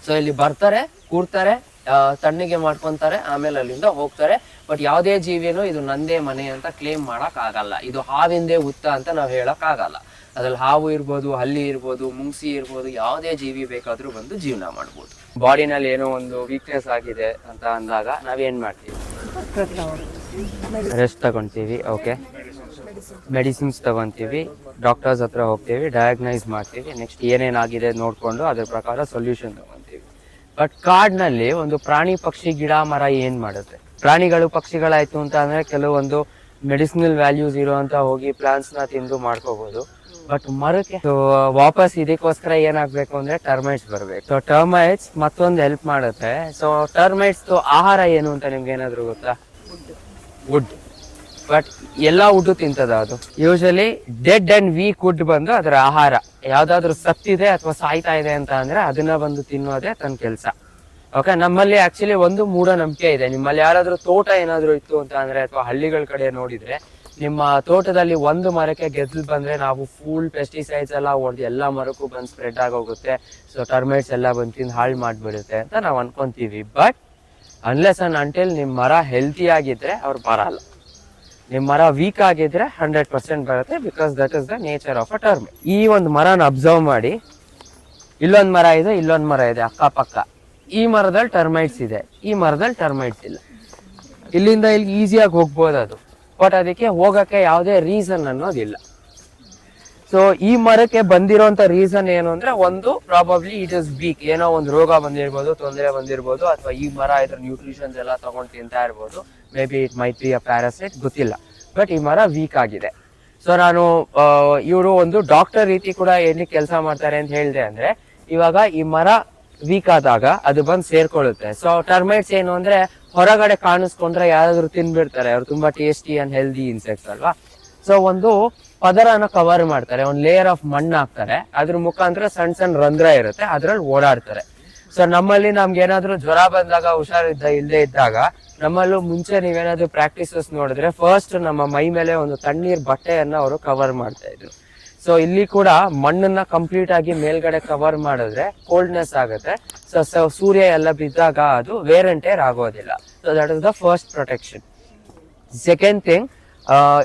Speaker 1: ಸೊ ಇಲ್ಲಿ ಬರ್ತಾರೆ, ಕೂರ್ತಾರೆ, ತಣ್ಣಗೆ ಮಾಡ್ಕೊಂತಾರೆ, ಆಮೇಲೆ ಅಲ್ಲಿಂದ ಹೋಗ್ತಾರೆ. ಬಟ್ ಯಾವುದೇ ಜೀವಿನೂ ಇದು ನಂದೇ ಮನೆ ಅಂತ ಕ್ಲೇಮ್ ಮಾಡಕ್ ಆಗಲ್ಲ. ಇದು ಹಾವಿಂದೇ ಹುತ್ತ ಅಂತ ನಾವ್ ಹೇಳಕ್ ಆಗಲ್ಲ. ಅದ್ರಲ್ಲಿ ಹಾವು ಇರ್ಬೋದು, ಹಲ್ಲಿ ಇರ್ಬೋದು, ಮುಂಗ್ಸಿ ಇರ್ಬೋದು, ಯಾವುದೇ ಜೀವಿ ಬೇಕಾದ್ರೂ ಬಂದು ಜೀವನ ಮಾಡ್ಬೋದು. ಬಾಡಿನಲ್ಲಿ ಏನೋ ಒಂದು ವೀಕ್ನೆಸ್ ಆಗಿದೆ ಅಂತ ಅಂದಾಗ ನಾವೇನ್ ಮಾಡ್ತೀವಿ? ರೆಸ್ಟ್ ತಗೊಂತೀವಿ, ಓಕೆ, ಮೆಡಿಸಿನ್ಸ್ ತಗೊಂತೀವಿ, ಡಾಕ್ಟರ್ಸ್ ಹತ್ರ ಹೋಗ್ತೀವಿ, ಡಯಾಗ್ನೈಸ್ ಮಾಡ್ತೀವಿ, ನೆಕ್ಸ್ಟ್ ಏನೇನಾಗಿದೆ ನೋಡ್ಕೊಂಡು ಅದ್ರ ಪ್ರಕಾರ ಸೊಲ್ಯೂಷನ್ ತಗೊಂತೀವಿ. ಬಟ್ ಕಾಡ್ನಲ್ಲಿ ಒಂದು ಪ್ರಾಣಿ, ಪಕ್ಷಿ, ಗಿಡ, ಮರ ಏನ್ ಮಾಡುತ್ತೆ? ಪ್ರಾಣಿಗಳು ಪಕ್ಷಿಗಳಾಯ್ತು ಅಂತ ಅಂದ್ರೆ ಕೆಲವೊಂದು ಮೆಡಿಸಿನಲ್ ವ್ಯಾಲ್ಯೂಸ್ ಇರುವಂತ ಹೋಗಿ ಪ್ಲಾಂಟ್ಸ್ ನ ತಿಂದು ಮಾಡ್ಕೋಬಹುದು. ಬಟ್ ಮರಕ್ಕೆ ವಾಪಸ್ ಇದಕ್ಕೋಸ್ಕರ ಏನಾಗ್ಬೇಕು ಅಂದ್ರೆ ಟರ್ಮೈಟ್ಸ್ ಬರ್ಬೇಕು. ಸೊ ಟರ್ಮೈಟ್ಸ್ ಮತ್ತೊಂದು ಹೆಲ್ಪ್ ಮಾಡುತ್ತೆ. ಸೊ ಟರ್ಮೈಟ್ಸ್ ಆಹಾರ ಏನು ಅಂತ ನಿಮ್ಗೆ ಏನಾದ್ರು ಗೊತ್ತಾ? ವುಡ್. ಬಟ್ ಎಲ್ಲಾ ವುಡ್ ತಿಂತದ ಅದು? Usually dead and weak wood ಬಂದು ಅದರ ಆಹಾರ. ಯಾವ್ದಾದ್ರು ಸತ್ತಿದೆ ಅಥವಾ ಸಾಯ್ತಾ ಇದೆ ಅಂತ ಅಂದ್ರೆ ಅದನ್ನ ಬಂದು ತಿನ್ನೋದೇ ತನ್ನ ಕೆಲಸ. ಓಕೆ, ನಮ್ಮಲ್ಲಿ ಆಕ್ಚುಲಿ ಒಂದು ಮೂಢನಂಬಿಕೆ ಇದೆ. ನಿಮ್ಮಲ್ಲಿ ಯಾರಾದ್ರೂ ತೋಟ ಏನಾದ್ರು ಇತ್ತು ಅಂತ ಅಂದ್ರೆ ಅಥವಾ ಹಳ್ಳಿಗಳ ಕಡೆ ನೋಡಿದ್ರೆ, ನಿಮ್ಮ ತೋಟದಲ್ಲಿ ಒಂದು ಮರಕ್ಕೆ ಗೆದ್ದಲು ಬಂದ್ರೆ ನಾವು ಫುಲ್ ಪೆಸ್ಟಿಸೈಡ್ಸ್ ಎಲ್ಲ ಹೊಡೆದು ಎಲ್ಲಾ ಮರಕ್ಕೂ ಬಂದು ಸ್ಪ್ರೆಡ್ ಆಗೋಗುತ್ತೆ. ಸೊ ಟರ್ಮೈಟ್ಸ್ ಎಲ್ಲ ಬಂದು ತಿಂದು ಹಾಳು ಮಾಡ್ಬಿಡುತ್ತೆ ಅಂತ ನಾವು ಅನ್ಕೊಂತೀವಿ. ಬಟ್ ಅನ್ಲೆಸ್ ಅಂಡ್ ಅಂಟಿಲ್ ನಿಮ್ ಮರ ಹೆಲ್ತಿ ಆಗಿದ್ರೆ ಅವ್ರು ಬರಲ್ಲ. ನಿಮ್ ಮರ ವೀಕ್ ಆಗಿದ್ರೆ 100% ಬರುತ್ತೆ, because that is the nature of a termite. ಈ ಒಂದು ಮರನ ಅಬ್ಸರ್ವ್ ಮಾಡಿ. ಇಲ್ಲೊಂದ್ ಮರ ಇದೆ, ಇಲ್ಲೊಂದ್ ಮರ ಇದೆ ಅಕ್ಕಪಕ್ಕ. ಈ ಮರದಲ್ಲಿ ಟರ್ಮೈಟ್ಸ್ ಇದೆ, ಈ ಮರದಲ್ಲಿ ಟರ್ಮೈಟ್ಸ್ ಇಲ್ಲ. ಇಲ್ಲಿಂದ ಇಲ್ಲಿ ಈಸಿಯಾಗಿ ಹೋಗ್ಬೋದು ಅದು. ಬಟ್ ಅದಕ್ಕೆ ಹೋಗಕ್ಕೆ ಯಾವುದೇ ರೀಸನ್ ಅನ್ನೋದಿಲ್ಲ. ಸೊ ಈ ಮರಕ್ಕೆ ಬಂದಿರೋಂತ ರೀಸನ್ ಏನು ಅಂದ್ರೆ, ಒಂದು ಪ್ರಾಬಬ್ಲಿ ಇಟ್ ಇಸ್ ವೀಕ್. ಏನೋ ಒಂದು ರೋಗ ಬಂದಿರ್ಬೋದು, ತೊಂದರೆ ಬಂದಿರ್ಬೋದು, ಅಥವಾ ಈ ಮರ ಇದ್ರ ನ್ಯೂಟ್ರಿಷನ್ಸ್ ಎಲ್ಲ ತಗೊಂಡು ತಿಂತಾ ಇರ್ಬೋದು. May be it might be a parasite, ಗೊತ್ತಿಲ್ಲ. ಬಟ್ ಈ ಮರ ವೀಕ್ ಆಗಿದೆ. ಸೊ ನಾನು ಇವರು ಒಂದು ಡಾಕ್ಟರ್ ರೀತಿ ಕೂಡ ಎಲ್ಲಿ ಕೆಲಸ ಮಾಡ್ತಾರೆ ಅಂತ ಹೇಳಿದೆ ಅಂದ್ರೆ, ಇವಾಗ ಈ ಮರ ವೀಕ್ ಆದಾಗ ಅದು ಬಂದು ಸೇರ್ಕೊಳ್ಳುತ್ತೆ. ಸೊ ಟರ್ಮೈಟ್ಸ್ ಏನು ಅಂದ್ರೆ, ಹೊರಗಡೆ ಕಾಣಿಸ್ಕೊಂಡ್ರೆ ಯಾರಾದ್ರೂ ತಿನ್ಬಿಡ್ತಾರೆ. ಅವ್ರು ತುಂಬಾ ಟೇಸ್ಟಿ ಅಂಡ್ ಹೆಲ್ದಿ ಇನ್ಸೆಕ್ಟ್ಸ್ ಅಲ್ವಾ. ಸೊ ಒಂದು ಪದರನ ಕವರ್ ಮಾಡ್ತಾರೆ, ಒಂದು ಲೇಯರ್ ಆಫ್ ಮಣ್ಣು ಹಾಕ್ತಾರೆ, ಅದ್ರ ಮುಖಾಂತರ ಸಣ್ಣ ಸಣ್ಣ ರಂಧ್ರ ಇರುತ್ತೆ, ಅದ್ರಲ್ಲಿ ಓಡಾಡ್ತಾರೆ. ಸೊ ನಮ್ಮಲ್ಲಿ ನಮ್ಗೆ ಏನಾದ್ರು ಜ್ವರ ಬಂದಾಗ, ಇಲ್ಲದೆ ಇದ್ದಾಗ, ನಮ್ಮಲ್ಲೂ ಮುಂಚೆ ನೀವೇನಾದ್ರು ಪ್ರಾಕ್ಟೀಸಸ್ ನೋಡಿದ್ರೆ ಫಸ್ಟ್ ನಮ್ಮ ಮೈ ಮೇಲೆ ಒಂದು ತಣ್ಣೀರ್ ಬಟ್ಟೆಯನ್ನ ಅವರು ಕವರ್ ಮಾಡ್ತಾ ಇದ್ರು. ಸೊ ಇಲ್ಲಿ ಕೂಡ ಮಣ್ಣನ್ನ ಕಂಪ್ಲೀಟ್ ಆಗಿ ಮೇಲ್ಗಡೆ ಕವರ್ ಮಾಡಿದ್ರೆ ಕೋಲ್ಡ್ನೆಸ್ ಆಗುತ್ತೆ. ಸೊ ಸೂರ್ಯ ಎಲ್ಲ ಬಿದ್ದಾಗ ಅದು ವೇರ್ ಅಂಡ್ ಟೇರ್ ಆಗೋದಿಲ್ಲ. So that is the first protection. Second thing,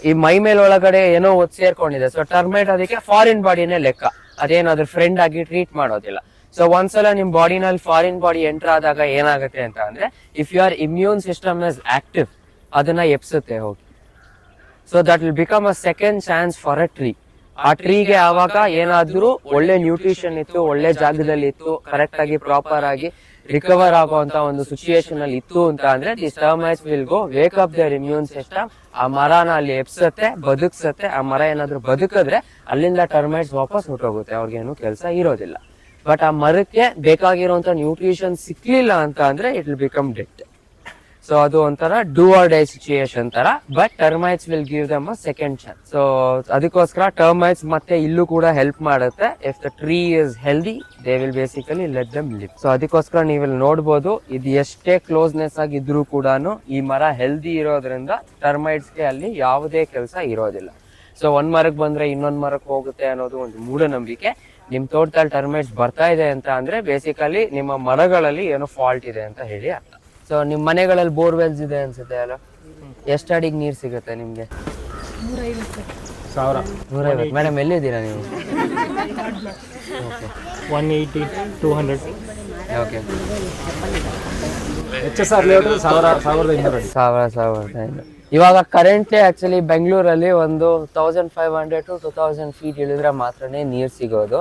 Speaker 1: ಈ ಮೈ ಮೇಲ್ ಒಳಗಡೆ ಏನೋ ಒತ್ತು ಸೇರ್ಕೊಂಡಿದೆ. ಸೊ ಟರ್ಮೈಟ್ ಅದಕ್ಕೆ ಫಾರಿನ್ ಬಾಡಿನೇ ಲೆಕ್ಕ, ಅದೇನಾದ್ರೂ ಫ್ರೆಂಡ್ ಆಗಿ ಟ್ರೀಟ್ ಮಾಡೋದಿಲ್ಲ. ಸೊ ಒಂದ್ಸಲ ನಿಮ್ ಬಾಡಿನಲ್ಲಿ ಫಾರಿನ್ ಬಾಡಿ ಎಂಟರ್ ಆದಾಗ ಏನಾಗುತ್ತೆ ಅಂತ ಅಂದ್ರೆ, if your immune system is active, ಅದನ್ನ ಎಪ್ಸುತ್ತೆ ಹೋಗಿ. So that will become a second chance for a tree. ಆ ಟ್ರೀಗೆ ಆವಾಗ ಏನಾದ್ರೂ ಒಳ್ಳೆ ನ್ಯೂಟ್ರಿಷನ್ ಇತ್ತು, ಒಳ್ಳೆ ಜಾಗದಲ್ಲಿ ಇತ್ತು, ಕರೆಕ್ಟ್ ಆಗಿ ಪ್ರಾಪರ್ ಆಗಿ ರಿಕವರ್ ಆಗುವಂತ ಒಂದು ಸಿಚುಯೇಷನ್ ಅಲ್ಲಿ ಇತ್ತು ಅಂತ ಅಂದ್ರೆ, this termites will go wake up their immune system. ಆ ಮರನ ಅಲ್ಲಿ ಎಪ್ಸತ್ತೆ, ಬದುಕ್ಸತ್ತೆ. ಆ ಮರ ಏನಾದ್ರು ಬದುಕಿದ್ರೆ ಅಲ್ಲಿಂದ ಟರ್ಮೈಟ್ಸ್ ವಾಪಸ್ ಹೊರಟೋಗುತ್ತೆ, ಅವ್ರಿಗೇನು ಕೆಲಸ ಇರೋದಿಲ್ಲ. ಬಟ್ ಆ ಮರಕ್ಕೆ ಬೇಕಾಗಿರುವಂತ ನ್ಯೂಟ್ರಿಷನ್ ಸಿಕ್ಲಿಲ್ಲ ಅಂತ ಅಂದ್ರೆ it will become dead. So ಅದು ಒಂಥರ ಡೂ ಆರ್ ಡೈ ಸಿಚುಯೇಷನ್ ತರ. But termites will give them a second chance. So ಅದಕ್ಕೋಸ್ಕರ ಟರ್ಮೈಟ್ಸ್ ಮತ್ತೆ ಇಲ್ಲೂ ಕೂಡ ಹೆಲ್ಪ್ ಮಾಡುತ್ತೆ. If the tree is healthy, they will basically let them live. So ಅದಕ್ಕೋಸ್ಕರ ನೀವಿಲ್ಲಿ ನೋಡ್ಬೋದು, ಇದು ಎಷ್ಟೇ ಕ್ಲೋಸ್ನೆಸ್ ಆಗಿದ್ರು ಕೂಡ ಈ ಮರ ಹೆಲ್ದಿ ಇರೋದ್ರಿಂದ ಟರ್ಮೈಟ್ಸ್ಗೆ ಅಲ್ಲಿ ಯಾವುದೇ ಕೆಲಸ ಇರೋದಿಲ್ಲ. ಸೊ ಒಂದ್ ಮರಕ್ಕೆ ಬಂದ್ರೆ ಇನ್ನೊಂದ್ ಮರಕ್ಕೆ ಹೋಗುತ್ತೆ ಅನ್ನೋದು ಒಂದು ಮೂಢನಂಬಿಕೆ. ನಿಮ್ ತೋಟದಲ್ಲಿ ಟರ್ಮೈಟ್ಸ್ ಬರ್ತಾ ಇದೆ ಅಂತ ಅಂದ್ರೆ ಬೇಸಿಕಲಿ ನಿಮ್ಮ ಮರಗಳಲ್ಲಿ ಏನೋ ಫಾಲ್ಟ್ ಇದೆ ಅಂತ ಹೇಳಿ ಅರ್ಥ. ಸೊ ನಿಮ್ ಮನೆಗಳಲ್ಲಿ ಬೋರ್ವೆಲ್ಸ್ ಇದೆ ಅನ್ಸುತ್ತೆ ಅಲ್ಲ? ಎಷ್ಟು ಅಡಿಗೆ ನೀರ್ ಸಿಗುತ್ತೆ ನಿಮ್ಗೆ? 150. ಮೇಡಮ್ ಎಲ್ಲಿದ್ದೀರಾ ನೀವು?
Speaker 3: 180, 200.
Speaker 1: ಓಕೆ, ಇವಾಗ ಕರೆಂಟ್ಲಿ ಆಕ್ಚುಲಿ ಬೆಂಗಳೂರಲ್ಲಿ ಒಂದು 1500 to 2000 ಫೀಟ್ ಇಳಿದ್ರೆ ಮಾತ್ರನೇ ನೀರ್ ಸಿಗೋದು.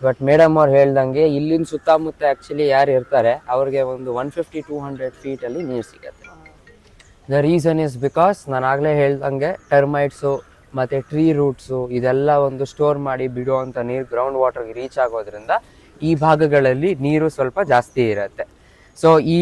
Speaker 1: ಬಟ್ ಮೇಡಮ್ ಅವ್ರು ಹೇಳ್ದಂಗೆ ಇಲ್ಲಿನ ಸುತ್ತಮುತ್ತ ಆಕ್ಚುಲಿ ಯಾರು ಇರ್ತಾರೆ ಅವ್ರಿಗೆ ಒಂದು 150-200 ಫೀಟ್ ಅಲ್ಲಿ ನೀರು ಸಿಗತ್ತೆ. ದ ರೀಸನ್ ಇಸ್ ಬಿಕಾಸ್ ನಾನು ಆಗ್ಲೇ ಹೇಳ್ದಂಗೆ ಟರ್ಮೈಟ್ಸು ಮತ್ತು ಟ್ರೀ ರೂಟ್ಸು ಇದೆಲ್ಲ ಒಂದು ಸ್ಟೋರ್ ಮಾಡಿ ಬಿಡುವಂಥ ನೀರು ಗ್ರೌಂಡ್ ವಾಟರ್ಗೆ ರೀಚ್ ಆಗೋದ್ರಿಂದ ಈ ಭಾಗಗಳಲ್ಲಿ ನೀರು ಸ್ವಲ್ಪ ಜಾಸ್ತಿ ಇರುತ್ತೆ. ಸೊ ಈ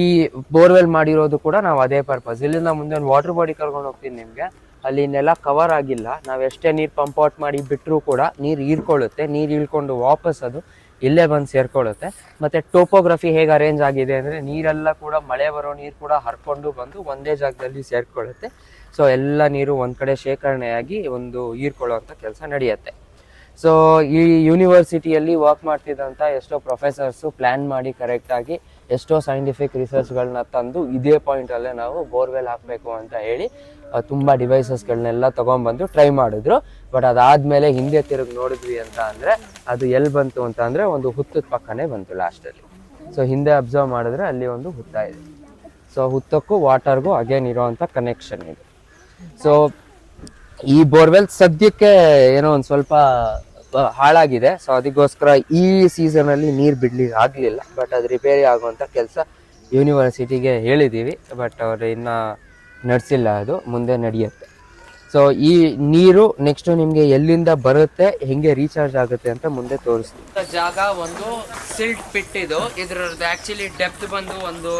Speaker 1: ಬೋರ್ವೆಲ್ ಮಾಡಿರೋದು ಕೂಡ ನಾವು ಅದೇ ಪರ್ಪಸ್. ಇಲ್ಲಿಂದ ಮುಂದೆ ಒಂದು ವಾಟರ್ ಬಾಡಿ ಕರ್ಕೊಂಡು ಹೋಗ್ತೀನಿ ನಿಮಗೆ. ಅಲ್ಲಿ ನೆಲ ಕವರ್ ಆಗಿಲ್ಲ, ನಾವು ಎಷ್ಟೇ ನೀರು ಪಂಪ್ ಔಟ್ ಮಾಡಿ ಬಿಟ್ಟರೂ ಕೂಡ ನೀರು ಹೀರ್ಕೊಳ್ಳುತ್ತೆ. ನೀರು ಇಳ್ಕೊಂಡು ವಾಪಸ್ ಅದು ಇಲ್ಲೇ ಬಂದು ಸೇರ್ಕೊಳ್ಳುತ್ತೆ. ಮತ್ತು ಟೋಪೋಗ್ರಫಿ ಹೇಗೆ ಅರೇಂಜ್ ಆಗಿದೆ ಅಂದರೆ ನೀರೆಲ್ಲ ಕೂಡ ಮಳೆ ಬರೋ ನೀರು ಕೂಡ ಹರ್ಕೊಂಡು ಬಂದು ಒಂದೇ ಜಾಗದಲ್ಲಿ ಸೇರ್ಕೊಳ್ಳುತ್ತೆ. ಸೊ ಎಲ್ಲ ನೀರು ಒಂದು ಕಡೆ ಶೇಖರಣೆಯಾಗಿ ಒಂದು ಹೀರ್ಕೊಳ್ಳೋವಂಥ ಕೆಲಸ ನಡೆಯುತ್ತೆ. ಸೊ ಈ ಯೂನಿವರ್ಸಿಟಿಯಲ್ಲಿ ವರ್ಕ್ ಮಾಡ್ತಿದ್ದಂಥ ಎಷ್ಟೋ ಪ್ರೊಫೆಸರ್ಸು ಪ್ಲ್ಯಾನ್ ಮಾಡಿ ಕರೆಕ್ಟಾಗಿ ಎಷ್ಟೋ ಸೈಂಟಿಫಿಕ್ ರಿಸರ್ಚ್ಗಳನ್ನ ತಂದು ಇದೇ ಪಾಯಿಂಟಲ್ಲೇ ನಾವು ಬೋರ್ವೆಲ್ ಹಾಕಬೇಕು ಅಂತ ಹೇಳಿ ತುಂಬ ಡಿವೈಸಸ್ಗಳನ್ನೆಲ್ಲ ತೊಗೊಂಬಂದು ಟ್ರೈ ಮಾಡಿದ್ರು. ಬಟ್ ಅದಾದಮೇಲೆ ಹಿಂದೆ ತಿರುಗಿ ನೋಡಿದ್ವಿ ಅಂತ ಅಂದರೆ ಅದು ಎಲ್ಲಿ ಬಂತು ಅಂತ ಅಂದರೆ ಒಂದು ಹುತ್ತದ ಪಕ್ಕನೇ ಬಂತು ಲಾಸ್ಟಲ್ಲಿ. ಸೊ ಹಿಂದೆ ಅಬ್ಸರ್ವ್ ಮಾಡಿದ್ರೆ ಅಲ್ಲಿ ಒಂದು ಹುತ್ತ ಇದೆ. ಸೊ ಹುತ್ತಕ್ಕೂ ವಾಟರ್ಗೂ ಅಗೇನ್ ಇರೋವಂಥ ಕನೆಕ್ಷನ್ ಇದೆ. ಸೊ ಈ ಬೋರ್ವೆಲ್ ಸದ್ಯಕ್ಕೆ ಏನೋ ಒಂದು ಸ್ವಲ್ಪ ಹಾಳಾಗಿದೆ. ಸೊ ಅದಕ್ಕೋಸ್ಕರ ಈ ಸೀಸನಲ್ಲಿ ನೀರು ಬಿಡ್ಲಿಕ್ಕೆ ಆಗಲಿಲ್ಲ. ಬಟ್ ಅದು ರಿಪೇರಿ ಆಗುವಂಥ ಕೆಲಸ ಯೂನಿವರ್ಸಿಟಿಗೆ ಹೇಳಿದ್ದೀವಿ. ಬಟ್ ಅವರು ಇನ್ನೂ ನಡೆಸಿಲ್ಲ, ಅದು ಮುಂದೆ ನಡೆಯುತ್ತೆ. ಸೊ ಈ ನೀರು ನೆಕ್ಸ್ಟು ನಿಮಗೆ ಎಲ್ಲಿಂದ ಬರುತ್ತೆ, ಹೆಂಗೆ ರೀಚಾರ್ಜ್ ಆಗುತ್ತೆ ಅಂತ ಮುಂದೆ ತೋರಿಸ್ತೀವಿ. ಜಾಗ ಒಂದು ಸಿಲ್ಟ್ ಪಿಟ್ ಇದು. ಇದ್ರದ್ದು ಆ್ಯಕ್ಚುಲಿ ಡೆಪ್ತ್ ಬಂದು ಒಂದು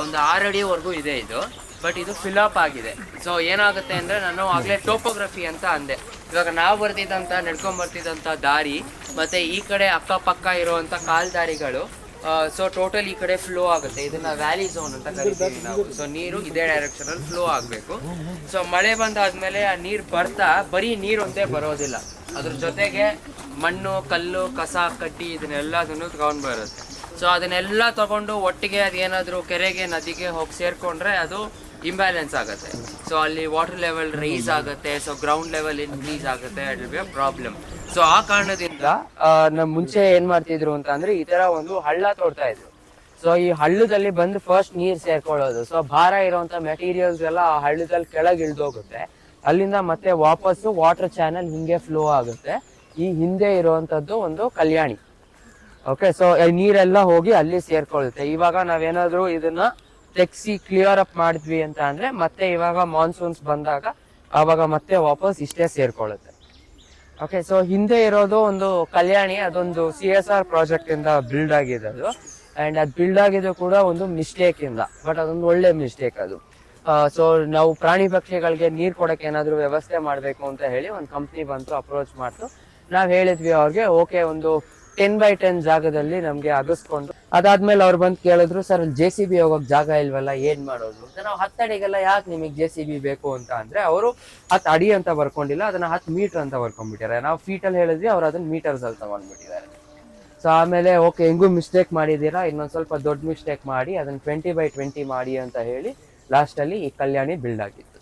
Speaker 1: 6 ಅಡಿವರೆಗೂ ಇದೆ ಇದು. ಬಟ್ ಇದು ಫಿಲಪ್ ಆಗಿದೆ. ಸೊ ಏನಾಗುತ್ತೆ ಅಂದರೆ, ನಾನು ಆಗಲೇ ಟೋಪೋಗ್ರಫಿ ಅಂತ ಅಂದೆ. ಇವಾಗ ನಾವು ಬರ್ತಿದ್ದಂಥ ನಡ್ಕೊಂಬರ್ತಿದ್ದಂಥ ದಾರಿ ಮತ್ತು ಈ ಕಡೆ ಅಕ್ಕಪಕ್ಕ ಇರುವಂಥ ಕಾಲ್ದಾರಿಗಳು ಸೊ ಟೋಟಲ್ ಈ ಕಡೆ ಫ್ಲೋ ಆಗುತ್ತೆ. ಇದನ್ನ ವ್ಯಾಲಿ ಝೋನ್ ಅಂತ ಕರಿತೀವಿ ನಾವು. ಸೊ ನೀರು ಇದೇ ಡೈರೆಕ್ಷನಲ್ಲಿ ಫ್ಲೋ ಆಗಬೇಕು. ಸೊ ಮಳೆ ಬಂದಾದ್ಮೇಲೆ ಆ ನೀರು ಬರ್ತಾ ಬರೀ ನೀರು ಒಂದೇ ಬರೋದಿಲ್ಲ, ಅದ್ರ ಜೊತೆಗೆ ಮಣ್ಣು, ಕಲ್ಲು, ಕಸ, ಕಡ್ಡಿ ಇದನ್ನೆಲ್ಲದನ್ನು ತಗೊಂಡು ಬರುತ್ತೆ. ಸೊ ಅದನ್ನೆಲ್ಲ ತಗೊಂಡು ಒಟ್ಟಿಗೆ ಅದೇನಾದರೂ ಕೆರೆಗೆ, ನದಿಗೆ ಹೋಗಿ ಸೇರಿಕೊಂಡ್ರೆ ಅದು ಇಂಬ್ಯಾಲೆನ್ಸ್ ಆಗುತ್ತೆ. ಸೊ ಅಲ್ಲಿ ವಾಟರ್ ಲೆವೆಲ್ ರೈಸ್ ಆಗುತ್ತೆ. ಸೊ ಗ್ರೌಂಡ್ ಲೆವೆಲ್ ಇನ್ಕ್ರೀಸ್ ಆಗುತ್ತೆ. It will be a problem. So ಆ ಕಾರಣದಿಂದ ನಮ್ಮ ಮುಂಚೆ ಏನ್ ಮಾಡ್ತಿದ್ರು ಅಂತ ಅಂದ್ರೆ, ಈ ತರ ಒಂದು ಹಳ್ಳ ತೋಡ್ತಾ ಇದ್ರು. ಸೊ ಈ ಹಳ್ಳದಲ್ಲಿ ಬಂದು ಫಸ್ಟ್ ನೀರ್ ಸೇರ್ಕೊಳ್ಳೋದು. ಸೊ ಭಾರ ಇರುವಂತ ಮೆಟೀರಿಯಲ್ಸ್ ಎಲ್ಲ ಆ ಹಳ್ಳದಲ್ಲಿ ಕೆಳಗೆ ಇಳ್ದೋಗುತ್ತೆ. ಅಲ್ಲಿಂದ ಮತ್ತೆ ವಾಪಸ್ಸು ವಾಟರ್ ಚಾನಲ್ ಹಿಂಗೆ ಫ್ಲೋ ಆಗುತ್ತೆ. ಈ ಹಿಂದೆ ಇರುವಂತದ್ದು ಒಂದು ಕಲ್ಯಾಣಿ. ಓಕೆ, ಸೊ ನೀರೆಲ್ಲ ಹೋಗಿ ಅಲ್ಲಿ ಸೇರ್ಕೊಳ್ಳುತ್ತೆ. ಇವಾಗ ನಾವೇನಾದ್ರೂ ಇದನ್ನ ತೆಗ್ಸಿ ಕ್ಲಿಯರ್ ಅಪ್ ಮಾಡಿದ್ವಿ ಅಂತ ಅಂದ್ರೆ ಮತ್ತೆ ಇವಾಗ ಮಾನ್ಸೂನ್ಸ್ ಬಂದಾಗ ಆವಾಗ ಮತ್ತೆ ವಾಪಸ್ ಇಷ್ಟೇ ಸೇರ್ಕೊಳ್ಳುತ್ತೆ. ಓಕೆ, ಸೊ ಹಿಂದೆ ಇರೋದು ಒಂದು ಕಲ್ಯಾಣಿ. ಅದೊಂದು CSR ಪ್ರಾಜೆಕ್ಟ್ ಇಂದ ಬಿಲ್ಡ್ ಆಗಿದೆ ಅದು. ಅಂಡ್ ಅದು ಬಿಲ್ಡ್ ಆಗಿದ್ದು ಕೂಡ ಒಂದು ಮಿಸ್ಟೇಕ್ ಇಂದ. ಬಟ್ ಅದೊಂದು ಒಳ್ಳೆ ಮಿಸ್ಟೇಕ್ ಅದು. ಸೊ ನಾವು ಪ್ರಾಣಿ ಪಕ್ಷಿಗಳಿಗೆ ನೀರು ಕೊಡಕ್ಕೆ ಏನಾದ್ರು ವ್ಯವಸ್ಥೆ ಮಾಡಬೇಕು ಅಂತ ಹೇಳಿ ಒಂದು ಕಂಪ್ನಿ ಬಂತು, ಅಪ್ರೋಚ್ ಮಾಡ್ತು. ನಾವ್ ಹೇಳಿದ್ವಿ ಅವ್ರಿಗೆ, ಓಕೆ ಒಂದು 10x10 ಜಾಗದಲ್ಲಿ ನಮ್ಗೆ ಅಗಸ್ಕೊಂಡು, ಅದಾದ್ಮೇಲೆ ಅವ್ರು ಬಂದು ಕೇಳಿದ್ರು, ಸರ್ JCB ಹೋಗೋಕ್ ಜಾಗ ಇಲ್ವಲ್ಲ, ಏನ್ ಮಾಡೋದು ಅಂತ. ನಾವು 10 ಅಡಿಗೆಲ್ಲ ಯಾಕೆ ನಿಮಗೆ JCB ಬೇಕು ಅಂತ ಅಂದ್ರೆ, ಅವರು 10 ಅಡಿ ಅಂತ ಬರ್ಕೊಂಡಿಲ್ಲ, ಅದನ್ನ 10 ಮೀಟರ್ ಅಂತ ಬರ್ಕೊಂಡ್ಬಿಟ್ಟಿದ್ದಾರೆ. ನಾವು ಫೀಟಲ್ಲಿ ಹೇಳಿದ್ವಿ, ಅವ್ರು ಅದನ್ನ ಮೀಟರ್ಸ್ ಅಲ್ಲಿ ತಗೊಂಡ್ಬಿಟ್ಟಿದ್ದಾರೆ. ಸೊ ಆಮೇಲೆ ಓಕೆ, ಹೆಂಗೂ ಮಿಸ್ಟೇಕ್ ಮಾಡಿದ್ದೀರಾ, ಇನ್ನೊಂದ್ ಸ್ವಲ್ಪ ದೊಡ್ಡ ಮಿಸ್ಟೇಕ್ ಮಾಡಿ ಅದನ್ನ 20x20 ಮಾಡಿ ಅಂತ ಹೇಳಿ ಲಾಸ್ಟ್ ಅಲ್ಲಿ ಈ ಕಲ್ಯಾಣಿ ಬಿಲ್ಡ್ ಆಗಿತ್ತು.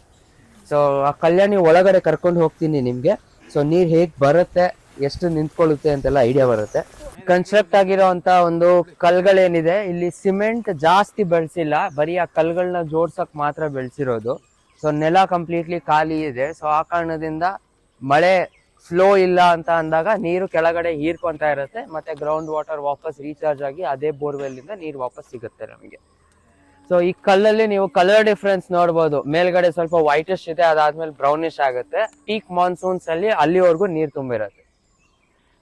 Speaker 1: ಸೊ ಆ ಕಲ್ಯಾಣಿ ಒಳಗಡೆ ಕರ್ಕೊಂಡು ಹೋಗ್ತೀನಿ ನಿಮ್ಗೆ. ಸೊ ನೀರ್ ಹೇಗ್ ಬರುತ್ತೆ, ಎಷ್ಟು ನಿಂತ್ಕೊಳ್ಳುತ್ತೆ ಅಂತೆಲ್ಲ ಐಡಿಯಾ ಬರುತ್ತೆ. ಕನ್ಸ್ಟ್ರಕ್ಟ್ ಆಗಿರೋಂತ ಒಂದು ಕಲ್ಗಳೇನಿದೆ, ಇಲ್ಲಿ ಸಿಮೆಂಟ್ ಜಾಸ್ತಿ ಬೆಳೆಸಿಲ್ಲ, ಬರೀ ಆ ಕಲ್ಗಳನ್ನ ಜೋಡ್ಸಕ್ ಮಾತ್ರ ಬೆಳೆಸಿರೋದು. ಸೊ ನೆಲ ಕಂಪ್ಲೀಟ್ಲಿ ಖಾಲಿ ಇದೆ. ಸೊ ಆ ಕಾರಣದಿಂದ ಮಳೆ ಫ್ಲೋ ಇಲ್ಲ ಅಂತ ಅಂದಾಗ ನೀರು ಕೆಳಗಡೆ ಹೀರ್ಕೊಂತ ಇರುತ್ತೆ. ಮತ್ತೆ ಗ್ರೌಂಡ್ ವಾಟರ್ ವಾಪಸ್ ರೀಚಾರ್ಜ್ ಆಗಿ ಅದೇ ಬೋರ್ವೆಲ್ ಇಂದ ನೀರು ವಾಪಸ್ ಸಿಗುತ್ತೆ ನಮಗೆ. ಸೊ ಈ ಕಲ್ಲಲ್ಲಿ ನೀವು ಕಲರ್ ಡಿಫ್ರೆನ್ಸ್ ನೋಡ್ಬೋದು. ಮೇಲ್ಗಡೆ ಸ್ವಲ್ಪ ವೈಟಿಶ್ ಇದೆ, ಅದಾದ್ಮೇಲೆ ಬ್ರೌನಿಶ್ ಆಗುತ್ತೆ. ಪೀಕ್ ಮಾನ್ಸೂನ್ಸ್ ಅಲ್ಲಿ ಅಲ್ಲಿವರೆಗೂ ನೀರು ತುಂಬಿರುತ್ತೆ.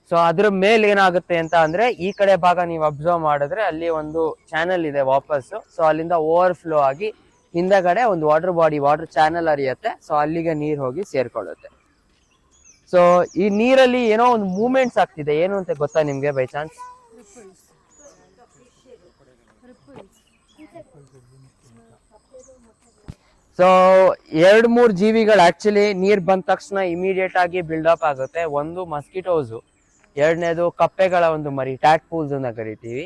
Speaker 1: ಸೊ ಅದ್ರ ಮೇಲೆ ಏನಾಗುತ್ತೆ ಅಂತ ಅಂದ್ರೆ, ಈ ಕಡೆ ಭಾಗ ನೀವು ಅಬ್ಸರ್ವ್ ಮಾಡಿದ್ರೆ ಅಲ್ಲಿ ಒಂದು ಚಾನಲ್ ಇದೆ ವಾಪಸ್ಸು. ಸೊ ಅಲ್ಲಿಂದ ಓವರ್ ಫ್ಲೋ ಆಗಿ ಹಿಂದಗಡೆ ಒಂದು ವಾಟರ್ ಬಾಡಿ, ವಾಟರ್ ಚಾನಲ್ ಹರಿಯುತ್ತೆ. ಸೊ ಅಲ್ಲಿಗೆ ನೀರು ಹೋಗಿ ಸೇರ್ಕೊಳ್ಳುತ್ತೆ. ಸೊ ಈ ನೀರಲ್ಲಿ ಏನೋ ಒಂದು ಮೂವ್ಮೆಂಟ್ಸ್ ಆಗ್ತಿದೆ, ಏನು ಅಂತ ಗೊತ್ತಾ ನಿಮ್ಗೆ ಬೈ ಚಾನ್ಸ್? ಸೊ 2-3 ಜೀವಿಗಳು ಆಕ್ಚುಲಿ ನೀರ್ ಬಂದ ತಕ್ಷಣ ಇಮಿಡಿಯೇಟ್ ಆಗಿ ಬಿಲ್ಡಪ್ ಆಗುತ್ತೆ. ಒಂದು ಮಸ್ಕಿಟೋಸು, ಎರಡನೇದು ಕಪ್ಪೆಗಳ ಒಂದು ಮರಿ, ಟ್ಯಾಟ್ ಪೂಲ್ಸ್ ಅಂತ ಕರಿತೀವಿ.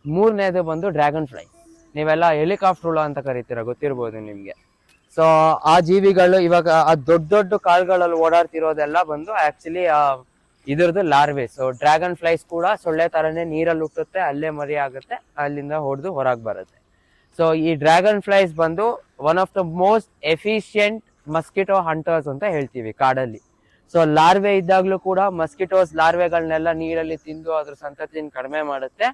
Speaker 1: ಮೂರನೇದು ಬಂದು ಡ್ರ್ಯಾಗನ್ ಫ್ಲೈ. ನೀವೆಲ್ಲ ಹೆಲಿಕಾಪ್ಟರ್ ಹುಳ ಅಂತ ಕರಿತೀರ, ಗೊತ್ತಿರ್ಬೋದು ನಿಮ್ಗೆ. ಸೊ ಆ ಜೀವಿಗಳು ಇವಾಗ ಆ ದೊಡ್ಡ ದೊಡ್ಡ ಕಾಳುಗಳಲ್ಲಿ ಓಡಾಡ್ತಿರೋದೆಲ್ಲ ಬಂದು ಆಕ್ಚುಲಿ ಇದ್ರದ್ದು ಲಾರ್ವೆ. ಸೊ ಡ್ರ್ಯಾಗನ್ ಫ್ಲೈಸ್ ಕೂಡ ಸೊಳ್ಳೆ ತರನೇ ನೀರಲ್ಲಿ ಹುಟ್ಟುತ್ತೆ, ಅಲ್ಲೇ ಮರಿ ಆಗುತ್ತೆ, ಅಲ್ಲಿಂದ ಹೊಡೆದು ಹೊರಗೆ ಬರುತ್ತೆ. ಸೊ ಈ ಡ್ರ್ಯಾಗನ್ ಫ್ಲೈಸ್ ಬಂದು one of the most efficient mosquito hunters ಅಂತ ಹೇಳ್ತೀವಿ ಕಾಡಲ್ಲಿ. ಸೊ ಲಾರ್ವೆ ಇದ್ದಾಗ್ಲೂ ಕೂಡ ಮಸ್ಕಿಟೋಸ್ ಲಾರ್ವೆಗಳನ್ನೆಲ್ಲ ನೀರಲ್ಲಿ ತಿಂದು ಅದ್ರ ಸಂತತಿನ ಕಡಿಮೆ ಮಾಡುತ್ತೆ.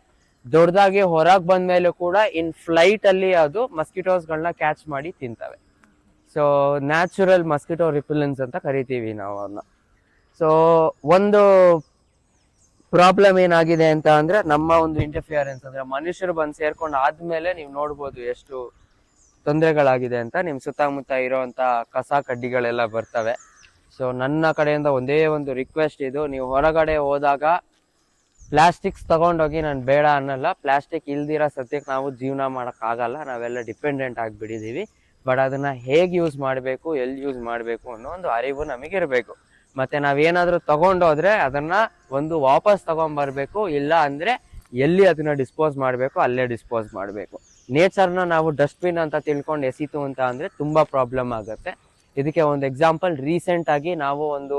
Speaker 1: ದೊಡ್ಡದಾಗಿ ಹೊರಗೆ ಬಂದ್ಮೇಲೂ ಕೂಡ ಇನ್ ಫ್ಲೈಟ್ ಅಲ್ಲಿ ಅದು ಮಸ್ಕಿಟೋಸ್ಗಳನ್ನ ಕ್ಯಾಚ್ ಮಾಡಿ ತಿಂತವೆ. ಸೊ ನ್ಯಾಚುರಲ್ ಮಸ್ಕಿಟೋ ರಿಪೆಲೆನ್ಸ್ ಅಂತ ಕರಿತೀವಿ ನಾವು ಅವ್ರನ್ನ. ಸೊ ಒಂದು ಪ್ರಾಬ್ಲಮ್ ಏನಾಗಿದೆ ಅಂತ ಅಂದ್ರೆ ನಮ್ಮ ಒಂದು ಇಂಟರ್ಫಿಯರೆನ್ಸ್, ಅಂದ್ರೆ ಮನುಷ್ಯರು ಬಂದು ಸೇರ್ಕೊಂಡು ಆದ್ಮೇಲೆ ನೀವು ನೋಡ್ಬೋದು ಎಷ್ಟು ತೊಂದರೆಗಳಾಗಿದೆ ಅಂತ. ನಿಮ್ ಸುತ್ತಮುತ್ತ ಇರೋಂಥ ಕಸ ಕಡ್ಡಿಗಳೆಲ್ಲ ಬರ್ತವೆ. ಸೊ ನನ್ನ ಕಡೆಯಿಂದ ಒಂದೇ ಒಂದು ರಿಕ್ವೆಸ್ಟ್ ಇದು, ನೀವು ಹೊರಗಡೆ ಹೋದಾಗ ಪ್ಲಾಸ್ಟಿಕ್ಸ್ ತಗೊಂಡೋಗಿ ನಾನು ಬೇಡ ಅನ್ನಲ್ಲ. ಪ್ಲಾಸ್ಟಿಕ್ ಇಲ್ದಿರೋ ಸದ್ಯಕ್ಕೆ ನಾವು ಜೀವನ ಮಾಡೋಕ್ಕಾಗಲ್ಲ, ನಾವೆಲ್ಲ ಡಿಪೆಂಡೆಂಟ್ ಆಗಿಬಿಟ್ಟಿದ್ದೀವಿ. ಬಟ್ ಅದನ್ನ ಹೇಗೆ ಯೂಸ್ ಮಾಡಬೇಕು, ಎಲ್ಲಿ ಯೂಸ್ ಮಾಡಬೇಕು ಅನ್ನೋ ಒಂದು ಅರಿವು ನಮಗಿರಬೇಕು. ಮತ್ತೆ ನಾವೇನಾದ್ರೂ ತಗೊಂಡೋದ್ರೆ ಅದನ್ನ ಒಂದು ವಾಪಸ್ ತಗೊಂಡ್ಬರ್ಬೇಕು, ಇಲ್ಲ ಅಂದ್ರೆ ಎಲ್ಲಿ ಅದನ್ನ ಡಿಸ್ಪೋಸ್ ಮಾಡಬೇಕು ಅಲ್ಲೇ ಡಿಸ್ಪೋಸ್ ಮಾಡಬೇಕು. ನೇಚರ್ನ ನಾವು ಡಸ್ಟ್ಬಿನ್ ಅಂತ ತಿಳ್ಕೊಂಡು ಎಸೀತು ಅಂತ ಅಂದ್ರೆ ತುಂಬಾ ಪ್ರಾಬ್ಲಮ್ ಆಗುತ್ತೆ. ಇದಕ್ಕೆ ಒಂದು ಎಕ್ಸಾಂಪಲ್, ರೀಸೆಂಟ್ ಆಗಿ ನಾವು ಒಂದು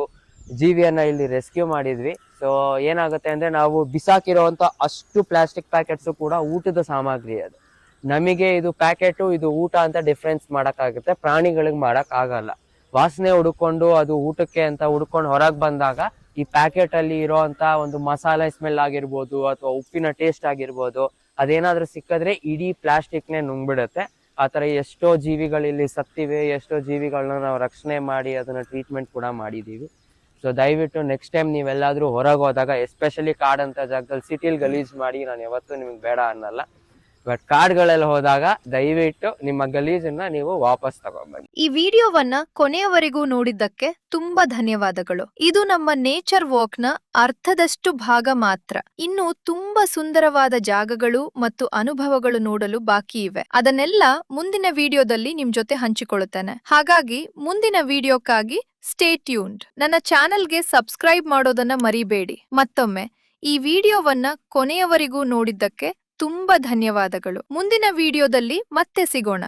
Speaker 1: ಜೀವಿಯನ್ನ ಇಲ್ಲಿ ರೆಸ್ಕ್ಯೂ ಮಾಡಿದ್ವಿ. ಸೊ ಏನಾಗುತ್ತೆ ಅಂದ್ರೆ ನಾವು ಬಿಸಾಕಿರುವಂತ ಅಷ್ಟು ಪ್ಲಾಸ್ಟಿಕ್ ಪ್ಯಾಕೆಟ್ಸು ಕೂಡ ಊಟದ ಸಾಮಗ್ರಿ. ಅದು ನಮಗೆ ಇದು ಪ್ಯಾಕೆಟು ಇದು ಊಟ ಅಂತ ಡಿಫ್ರೆನ್ಸ್ ಮಾಡೋಕ್ಕಾಗುತ್ತೆ, ಪ್ರಾಣಿಗಳಿಗೆ ಮಾಡಕ್ ಆಗಲ್ಲ. ವಾಸನೆ ಹುಡ್ಕೊಂಡು ಅದು ಊಟಕ್ಕೆ ಅಂತ ಹುಡ್ಕೊಂಡು ಹೊರಗೆ ಬಂದಾಗ ಈ ಪ್ಯಾಕೆಟ್ ಅಲ್ಲಿ ಇರೋಂತ ಒಂದು ಮಸಾಲೆ ಸ್ಮೆಲ್ ಆಗಿರ್ಬೋದು ಅಥವಾ ಉಪ್ಪಿನ ಟೇಸ್ಟ್ ಆಗಿರ್ಬೋದು, ಅದೇನಾದ್ರೂ ಸಿಕ್ಕಿದ್ರೆ ಇಡೀ ಪ್ಲಾಸ್ಟಿಕ್ನೇ ನುಂಗ್ಬಿಡುತ್ತೆ. ಆ ಥರ ಎಷ್ಟೋ ಜೀವಿಗಳಿಲ್ಲಿ ಸತ್ತಿವೆ, ಎಷ್ಟೋ ಜೀವಿಗಳನ್ನ ನಾವು ರಕ್ಷಣೆ ಮಾಡಿ ಅದನ್ನ ಟ್ರೀಟ್ಮೆಂಟ್ ಕೂಡ ಮಾಡಿದ್ದೀವಿ. ಸೊ ದಯವಿಟ್ಟು ನೆಕ್ಸ್ಟ್ ಟೈಮ್ ನೀವೆಲ್ಲಾದ್ರೂ ಹೊರಗೆ ಹೋದಾಗ, ಎಸ್ಪೆಷಲಿ ಕಾಡಂತ ಜಾಗದಲ್ಲಿ, ಸಿಟಿಲಿ ಗಲೀಜ್ ಮಾಡಿ ನಾನು ಯಾವತ್ತೂ ನಿಮ್ಗೆ ಬೇಡ ಅನ್ನಲ್ಲ, ಬಟ್ ಕಾಡ್ಗಳೆಲ್ಲ ಹೋದಾಗ ದಯವಿಟ್ಟು ನಿಮ್ಮ ಗಲೀಜನ್ನ ನೀವು ವಾಪಸ್ ತಗೊಂಡ್ಬನ್ನಿ.
Speaker 4: ಈ ವಿಡಿಯೋವನ್ನ ಕೊನೆಯವರೆಗೂ ನೋಡಿದ್ದಕ್ಕೆ ತುಂಬಾ ಧನ್ಯವಾದಗಳು. ಇದು ನಮ್ಮ ನೇಚರ್ ವಾಕ್ ನ ಅರ್ಧದಷ್ಟು ಭಾಗ ಮಾತ್ರ. ಇನ್ನು ತುಂಬಾ ಸುಂದರವಾದ ಜಾಗಗಳು ಮತ್ತು ಅನುಭವಗಳು ನೋಡಲು ಬಾಕಿ ಇವೆ. ಅದನ್ನೆಲ್ಲ ಮುಂದಿನ ವಿಡಿಯೋದಲ್ಲಿ ನಿಮ್ ಜೊತೆ ಹಂಚಿಕೊಳ್ಳುತ್ತೇನೆ. ಹಾಗಾಗಿ ಮುಂದಿನ ವಿಡಿಯೋಕ್ಕಾಗಿ ಸ್ಟೇ ಟ್ಯೂನ್ಡ್. ನನ್ನ ಚಾನೆಲ್ಗೆ ಸಬ್ಸ್ಕ್ರೈಬ್ ಮಾಡೋದನ್ನ ಮರಿಬೇಡಿ. ಮತ್ತೊಮ್ಮೆ ಈ ವಿಡಿಯೋವನ್ನ ಕೊನೆಯವರೆಗೂ ನೋಡಿದ್ದಕ್ಕೆ ತುಂಬಾ ಧನ್ಯವಾದಗಳು. ಮುಂದಿನ ವಿಡಿಯೋದಲ್ಲಿ ಮತ್ತೆ ಸಿಗೋಣ.